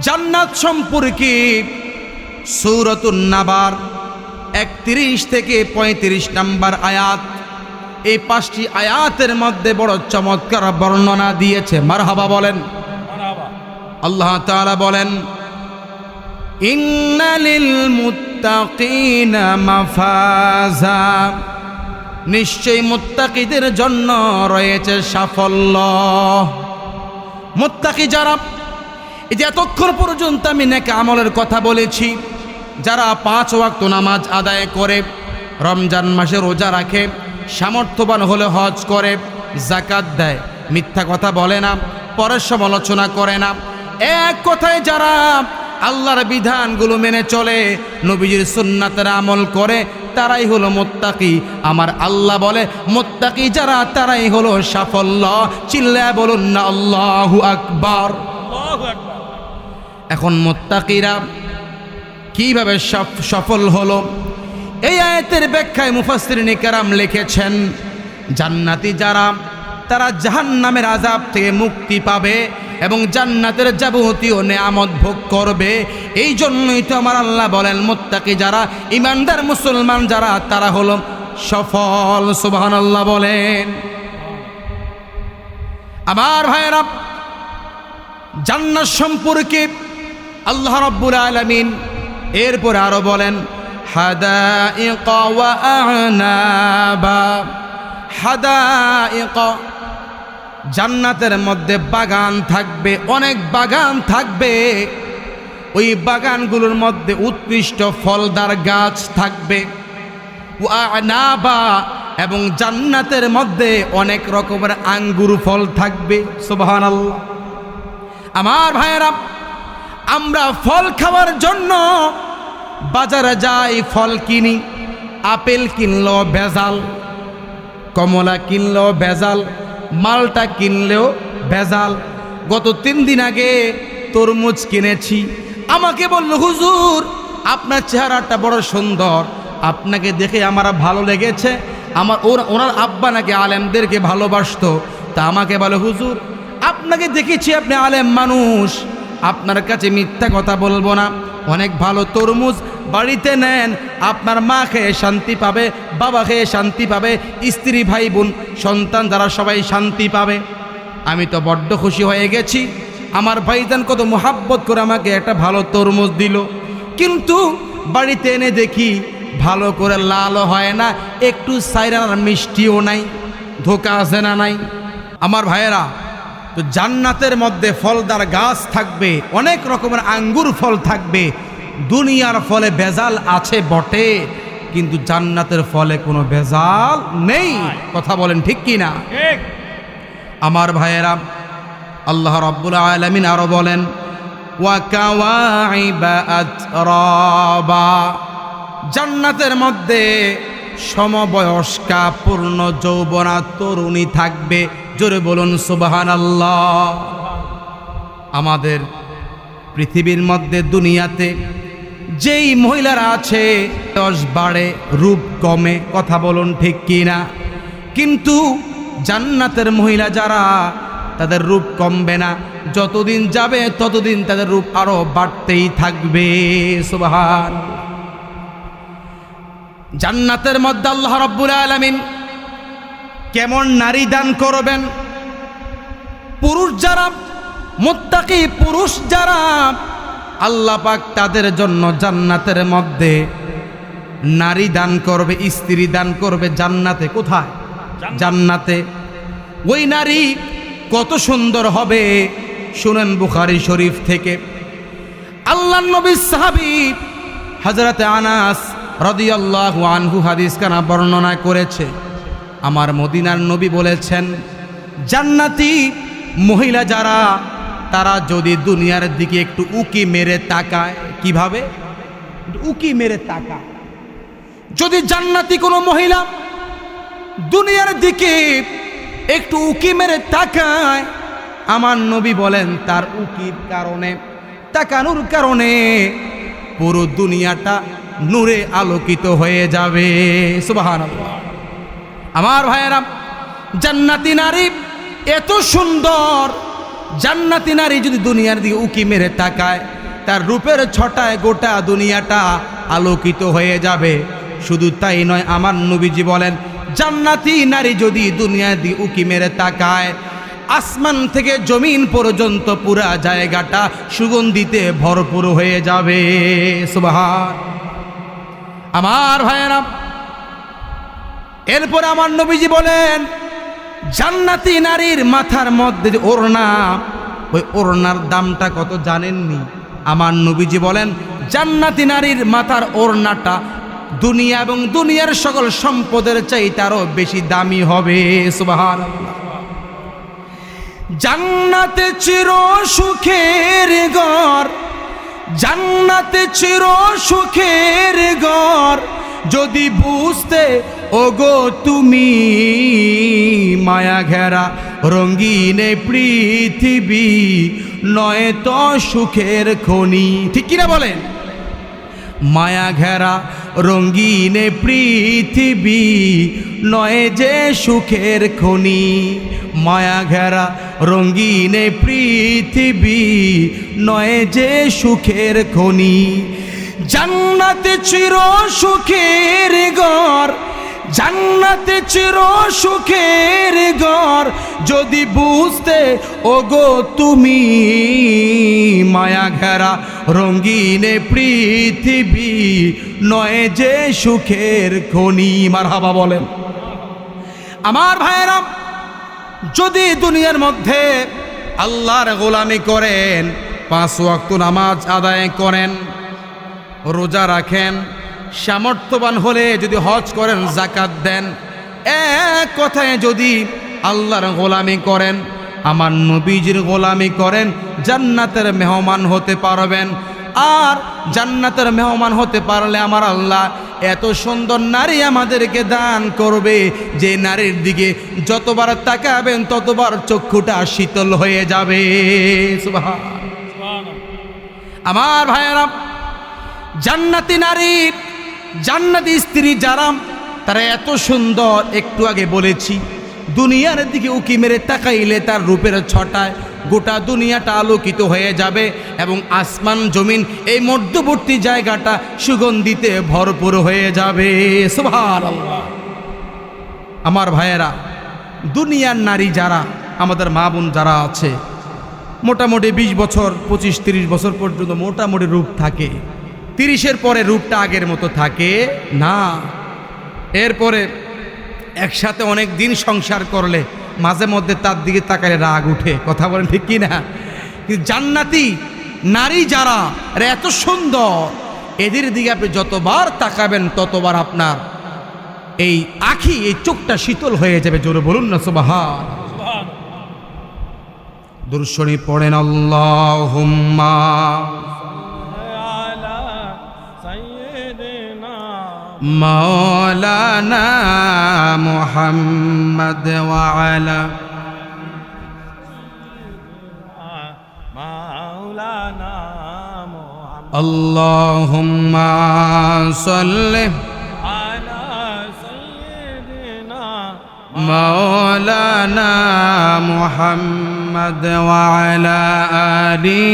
জান্নাত সম্পর্কে সূরাতুন নাবার 31 থেকে 35 নম্বর আয়াত, এই 5টি আয়াতের মধ্যে বড় চমৎকার বর্ণনা দিয়েছে। মারহাবা বলেন। আল্লাহ তাআলা বলেন, ইন্নালিল মুত্তাকিনা মাফাজা, নিশ্চয়ই মুত্তাকিদের জন্য রয়েছে সাফল্য। মুত্তাকি যারা, এই যে এতক্ষণ পর্যন্ত আমি নেক আমলের কথা বলেছি, যারা 5 ওয়াক্ত নামাজ আদায় করে, রমজান মাসে রোজা রাখে, সামর্থ্যবান হলে হজ করে, যাকাত দেয়, মিথ্যা কথা বলে না, পরের সমালোচনা করে না, এক কথায় যারা আল্লাহর বিধানগুলো মেনে চলে, নবীজির সুন্নাতের আমল করে, তারাই হলো মুত্তাকি। আমার আল্লাহ বলে মুত্তাকি যারা, তারাই হলো সাফল্য। চিল্লায় বলুন না আল্লাহু আকবার। এখন মুত্তাকিরা কিভাবে সফল হলো, এই আয়াতের ব্যাখ্যায় মুফাসসিরিনে কেরাম লিখেছেন, জান্নাতি যারা, তারা জাহান্নামের আযাব থেকে মুক্তি পাবে এবং জান্নাতের যাবতীয় নেয়ামত ভোগ করবে। এই জন্যই তো আমার আল্লাহ বলেন মুত্তাকি যারা, ইমানদার মুসলমান যারা, তারা হলো সফল। সুবহানাল্লাহ বলেন। আমার ভাইয়েরা, জান্নাত সম্পর্কে আল্লাহ রাব্বুল আলামিন এরপর আরো বলেন, হাদাইক ওয়া আ'নাবা। হাদাইক, জান্নাতের মধ্যে বাগান থাকবে, অনেক বাগান থাকবে, ওই বাগানগুলোর মধ্যে উৎকৃষ্ট ফলদার গাছ থাকবে। ওয়া আ'নাবা, এবং জান্নাতের মধ্যে অনেক রকমের আঙ্গুর ফল থাকবে। সুবহানাল্লাহ। আমার ভাইয়েরা, আমরা ফল খাওয়ার জন্য বাজারে যাই, ফল কিনি, আপেল কিনলেও ভেজাল, কমলা কিনলেও ভেজাল, মালটা কিনলেও ভেজাল। গত 3 দিন আগে তরমুজ কিনেছি, আমাকে বলল, হুজুর আপনার চেহারাটা বড় সুন্দর, আপনাকে দেখে আমার ভালো লেগেছে। ওনার আব্বা নাকি আলেমদেরকে ভালোবাসতো। তা আমাকে বলে, হুজুর আপনাকে দেখেছি আপনি আলেম মানুষ, আপনার কাছে মিথ্যা কথা বলবো না, অনেক ভালো তরমুজ বাড়িতে নেন, আপনার মা খেয়ে শান্তি পাবে, বাবা খেয়ে শান্তি পাবে, স্ত্রী ভাই বোন সন্তান যারা সবাই শান্তি পাবে। আমি তো বড্ড খুশি হয়ে গেছি, আমার ভাইজান কত মোহাব্বত করে আমাকে একটা ভালো তরমুজ দিল। কিন্তু বাড়িতে এনে দেখি ভালো করে লালও হয় না, একটু সাইরার মিষ্টিও নাই, ধোকা আছে না নাই? আমার ভাইয়েরা, তো জান্নাতের মধ্যে ফলদার গাছ থাকবে, অনেক রকমের আঙ্গুর ফল থাকবে। দুনিয়ার ফলে ভেজাল আছে বটে, কিন্তু জান্নাতের ফলে কোনো ভেজাল নেই। কথা বলেন ঠিক কি না? ঠিক। আমার ভাইয়েরা, আল্লাহ রাব্বুল আলামিন আরো বলেন, ওয়া কাওয়াইবা আতরাবা, জান্নাতের মধ্যে সমবয়স্কা পূর্ণ যৌবনা তরুণী থাকবে। জোরে বলুন সুবহানাল্লাহ। আমাদের পৃথিবীর মধ্যে দুনিয়াতে যেই মহিলারা আছে বয়স বাড়ে রূপ কমে, কথা বলুন ঠিক কি না? কিন্তু জান্নাতের মহিলা যারা, তাদের রূপ কমবে না, যতদিন যাবে ততদিন তাদের রূপ আরো বাড়তেই থাকবে। সুবহান। জান্নাতের মধ্যে আল্লাহ রাব্বুল আলামিন কেমন নারী দান করবেন? পুরুষ যারা মুত্তাকি, পুরুষ যারা, আল্লাহ পাক তাদের জন্য জান্নাতের মধ্যে নারী দান করবে, স্ত্রী দান করবে জান্নাতে। কোথায়? জান্নাতে। ওই নারী কত সুন্দর হবে শুনেন বুখারী শরীফ থেকে। আল্লাহর নবী সাহাবী হযরত আনাস রাদিয়াল্লাহু আনহু হাদিস কানা বর্ণনা করেছে, আমার মদিনার নবী বলেছেন, জান্নাতি মহিলা যারা, তারা যদি দুনিয়ার দিকে একটু উকি মেরে তাকায়, কিভাবে? উকি মেরে তাকায়। যদি জান্নাতি কোনো মহিলা দুনিয়ার দিকে একটু উকি মেরে তাকায়, আমার নবী বলেন তার উকির কারণে, তাকানোর কারণে পুরো দুনিয়াটা নূরে আলোকিত হয়ে যাবে। সুবহানাল্লাহ। আমার ভাইয়েরা, জান্নাতি নারী এত সুন্দর, জান্নাতি নারী যদি দুনিয়ার দিকে উকি মেরে তাকায়, তার রূপের ছটায় গোটা দুনিয়াটা আলোকিত হয়ে যাবে। শুধু তাই নয়, আমার নবীজি বলেন, জান্নাতি নারী যদি দুনিয়ার দিকে উকি মেরে তাকায়, আসমান থেকে জমিন পর্যন্ত পুরা জায়গাটা সুগন্ধিতে ভরপুর হয়ে যাবে। সুবহান। আমার ভাইয়েরা, এরপর আমার নবীজি বলেন, জান্নাতি নারীর মাথার মধ্যে যে ওড়না, ওই ওড়নার দামটা কত জানেননি? আমার নবীজি বলেন, জান্নাতি নারীর মাথার ওড়নাটা দুনিয়া এবং দুনিয়ার সকল সম্পদের চাইতে আরো বেশি দামি হবে। সুবহানাল্লাহ। জান্নাতে চির সুখের ঘর, জান্নাতে চির সুখের ঘর, যদি বুঝতে ওগো তুমি, মায়া ঘেরা রঙিন পৃথিবী নয় তো সুখের খনি। ঠিক কিনা বলেন? মায়া ঘেরা রঙিন পৃথিবী নয় যে সুখের খনি, মায়া ঘেরা রঙিন পৃথিবী নয় যে সুখের খনি। জান্নাতে চির সুখের ঘর, জান্নাতে চির সুখের ঘর, যদি বুঝতে ওগো তুমি, মায়া ঘেরা রঙিন পৃথিবী নয় যে সুখের খনি। মারহাবা বলেন। আমার ভাইয়েরা, যদি দুনিয়ার মধ্যে আল্লাহর গোলামি করেন, 5 ওয়াক্ত নামাজ আদায় করেন, রোজা রাখেন, সামর্থ্যবান হলে যদি হজ করেন, যাকাত দেন, এক কথায় যদি আল্লাহর গোলামি করেন, আমার নবীজির গোলামি করেন, জান্নাতের মেহমান হতে পারবেন। আর জান্নাতের মেহমান হতে পারলে আমার আল্লাহ এত সুন্দর নারী আমাদেরকে দান করবে, যে নারীর দিকে যতবার তাকাবেন ততবার চক্ষুটা শীতল হয়ে যাবে। সুবহান। আমার ভাইয়েরা, জান্নাতি নারী, জান্নাতি স্ত্রী যারা, তারা এত সুন্দর। একটু আগে বলেছি, দুনিয়ার দিকে উকি মেরে তাকাইলে তার রূপের ছটায় গোটা দুনিয়াটা আলোকিত হয়ে যাবে এবং আসমান জমিন এই মধ্যবর্তী জায়গাটা সুগন্ধিতে ভরপুর হয়ে যাবে। সুবহানাল্লাহ। আমার ভাইয়েরা, দুনিয়ার নারী যারা, আমাদের মা বোন যারা আছে, মোটামুটি 20 বছর 25-30 বছর পর্যন্ত মোটামুটি রূপ থাকে। 30-এর পরে রূপটা আগের মতো থাকে না। এরপরে একসাথে অনেক দিন সংসার করলে মাঝে মধ্যে তার দিকে তাকালে রাগ উঠে। কথা বলেন ঠিক কি না? কিন্তু জান্নাতি নারী যারা, এরা এত সুন্দর, এদের দিকে আপনি যতবার তাকাবেন ততবার আপনার এই আখি, এই চোখটা শীতল হয়ে যাবে। জোরে বলুন না সুবহান। দুরূদ শরীফ পড়েন, আল্লাহুম্মা আলা সাইয়্যিদিনা মাওলানা মুহাম্মদ ওয়া আলা মাওলানা মুহাম্মদ আল্লাহুম্মা সাল্লি আলা সাইয়্যিদিনা মাওলানা মুহাম্মদ ওয়া আলা আলি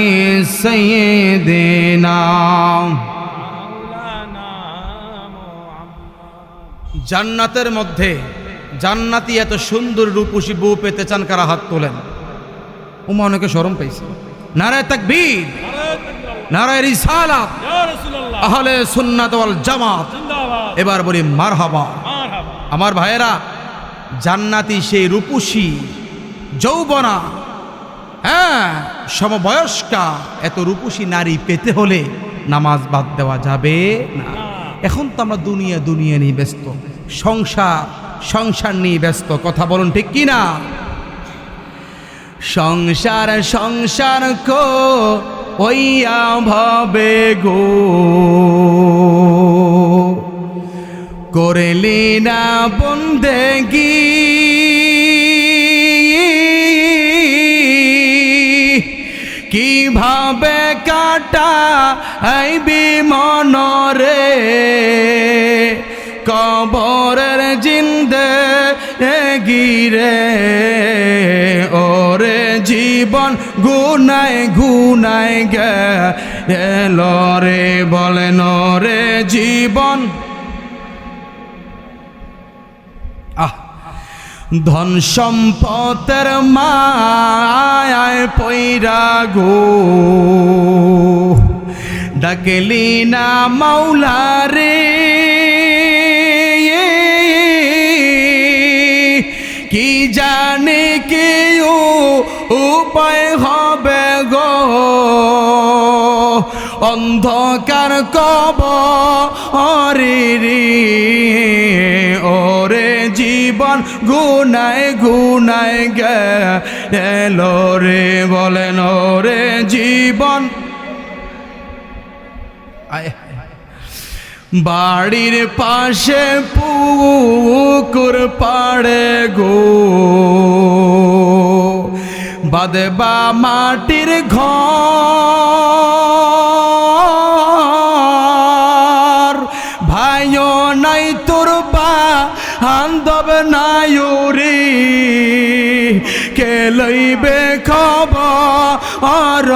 সাইয়্যিদিনা। মাওলানা মুহাম্মদ। জান্নাতের মধ্যে জান্নাতি এত সুন্দর রূপসী বউ পেতে চান? কারা হাত তোলেন? উমা অনেকে শরম পাইছে। নারায়ে তাকবীর, নারায়ে তাকবীর, নারায়ে রিসালাত, ইয়া রাসূলুল্লাহ, আহলে সুন্নাত ওয়াল জামাত। জিন্দাবাদ, এবার বলি মারহাবা। মারহাবা। আমার ভাইয়েরা, জান্নাতি সেই রূপসী যৌবনা, হ্যাঁ সমবয়স্কা, এত রূপসী নারী পেতে হলে নামাজ বাদ দেওয়া যাবে না। এখন তো আমরা দুনিয়া দুনিয়া নিয়ে ব্যস্ত, সংসার সংসার নিয়ে ব্যস্ত। কথা বলুন ঠিক কি না? সংসার সংসার কো ওইয়া ভাবে গো, করলি না বন্দেগি, কিভাবে কাটা আইবি মনরে, কবরের জিন্দে গিরে, ওরে জীবন গুনায় গুনায় গেল রে, বলেন রে জীবন। ধন সম্পদের মায়ায় পইরা গো, ডাকলি না মাওলা রে, কি জানি কি উপায় হবে গো, অন্ধকার কবরে ওরে জীবন গুনায় গুনায় গেল রে, বলেন ওরে জীবন। বাড়ির পাশে পুকুর পাড়ে গো, বাদবা মাটির ঘর, ভাইও নাই তোর বান্ধব নাই রে, কে লইবে খবর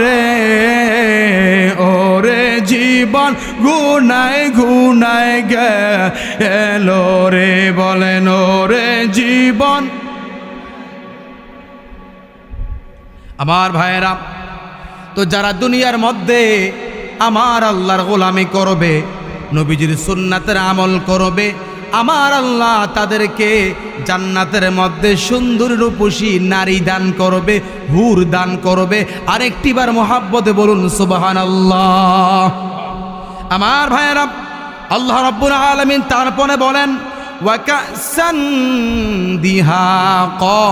রে, ওরে জীবন গুনায় গুনায় গেল রে, বলেন ওরে জীবন। আমার ভাইয়েরা, তো যারা দুনিয়ার মধ্যে আমার আল্লাহর গোলামি করবে, নবীজির সুন্নাতের আমল করবে, আমার আল্লাহ তাদেরকে জান্নাতের মধ্যে সুন্দর রূপসী নারী দান করবে, হুর দান করবে। আরেকটিবার মুহাব্বতে বলুন সুবহানাল্লাহ। আমার ভাইয়েরা, আল্লাহ রাব্বুল আলামিন তারপরে বলেন, ওয়া কাসান দিহাকা,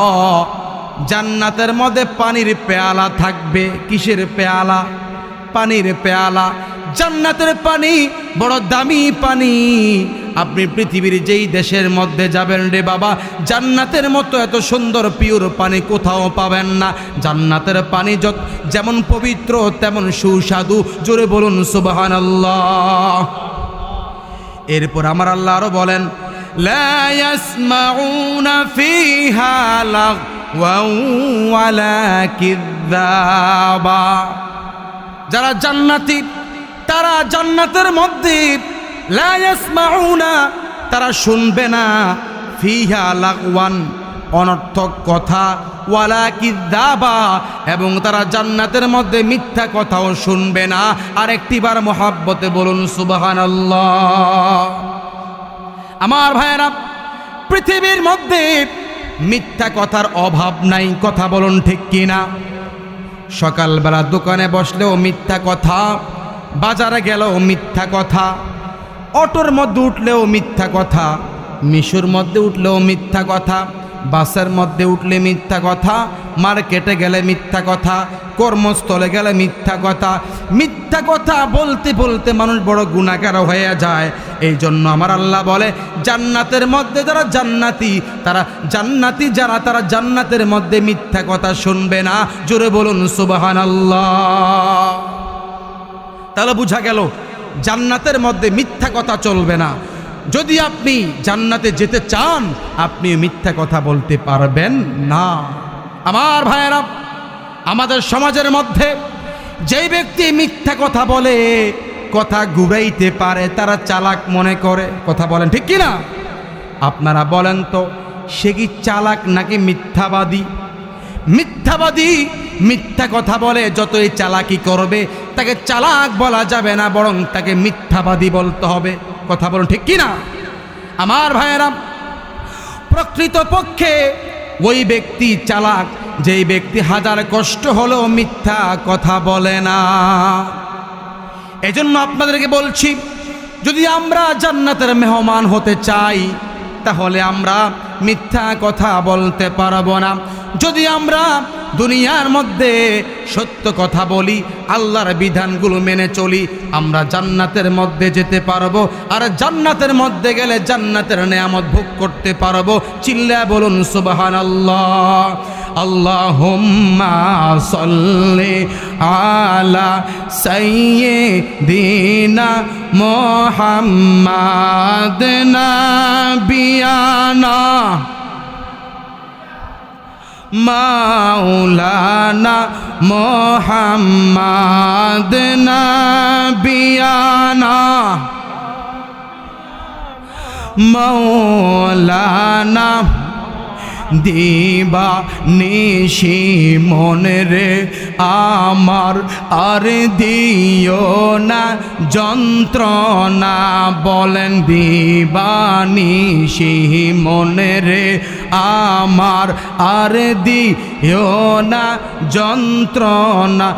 জান্নাতের মধ্যে পানির পেয়ালা থাকবে। কিসের পেয়ালা? পানির পেয়ালা। জান্নাতের পানি বড় দামি পানি, আপনি পৃথিবীর যেই দেশের মধ্যে যাবেন রে বাবা, জান্নাতের মতো এত সুন্দর পিওর পানি কোথাও পাবেন না। জান্নাতের পানি যেমন পবিত্র তেমন সুস্বাদু। জোরে বলুন সুবহানাল্লাহ। এরপর আমার আল্লাহ আরো বলেন, লা ইয়াসমাউনা ফিহা লাগওয়াও ওয়ালা কিযাবা। যারা জান্নাতি তারা জান্নাতের মধ্যে লা ইয়াসমাউনা, তারা শুনবে না, ফিহা লাগওয়ান, অনর্থক কথা, ওয়ালা কিযাবা, এবং তারা জান্নাতের মধ্যে মিথ্যা কথাও শুনবে না। আরেকটিবার মহাব্বতে বলুন সুবহানাল্লাহ। আমার ভাইয়েরা, পৃথিবীর মধ্যে মিথ্যা কথার অভাব নাই, কথা বলুন ঠিক কিনা? সকালবেলা দোকানে বসলেও মিথ্যা কথা, বাজারে গেলেও মিথ্যা কথা, অটোর মধ্যে উঠলেও মিথ্যা কথা, মিশুর মধ্যে উঠলেও মিথ্যা কথা, বাসের মধ্যে উঠলে মিথ্যা কথা, মার্কেটে গেলে মিথ্যা কথা, কর্মস্থলে গেলে মিথ্যা কথা। মিথ্যা কথা বলতে বলতে মানুষ বড় গুনাহগার হয়ে যায়। এই জন্য আমার আল্লাহ বলে, জান্নাতের মধ্যে যারা জান্নাতি, তারা জান্নাতের মধ্যে মিথ্যা কথা শুনবে না। জোরে বলুন সুবহানাল্লাহ। তাহলে বোঝা গেল জান্নাতের মধ্যে মিথ্যা কথা চলবে না। যদি আপনি জান্নাতে যেতে চান, আপনি মিথ্যা কথা বলতে পারবেন না। আমার ভাইয়েরা, আমাদের সমাজের মধ্যে যেই ব্যক্তি মিথ্যা কথা বলে, কথা ঘুরাইতে পারে, তারা চালাক মনে করে। কথা বলেন ঠিক কিনা? আপনারা বলেন তো, সে কি চালাক নাকি মিথ্যাবাদী? মিথ্যাবাদী মিথ্যা কথা বলে, যতই চালাকি করবে তাকে চালাক বলা যাবে না, বরং তাকে মিথ্যাবাদী বলতে হবে। কথা বলুন ঠিক কিনা? আমার ভাইয়েরা, প্রকৃতপক্ষে ওই ব্যক্তি চালাক যেই ব্যক্তি হাজার কষ্ট হলেও মিথ্যা কথা বলে না। এজন্য আপনাদেরকে বলছি, যদি আমরা জান্নাতের মেহমান হতে চাই, তাহলে আমরা মিথ্যা কথা বলতে পারবো না। যদি আমরা দুনিয়ার মধ্যে সত্য কথা বলি, আল্লাহর বিধানগুলো মেনে চলি, আমরা জান্নাতের মধ্যে যেতে পারবো। আর জান্নাতের মধ্যে গেলে জান্নাতের নেয়ামত ভোগ করতে পারবো। চিল্লায়া বলুন সুবহানাল্লাহ। আল্লাহুম্মা সাল্লি আলা সাইয়্যিদিনা মুহাম্মাদ নাবিয়ানা মাওলানা মুহাম্মাদ নাবিয়ানা মাওলানা দিবা নিশি মনে রে আমার, আর দিও না যন্ত্রণা। বলেন দিবা নিশি মনে রে আমার, আর দিও না যন্ত্রণা।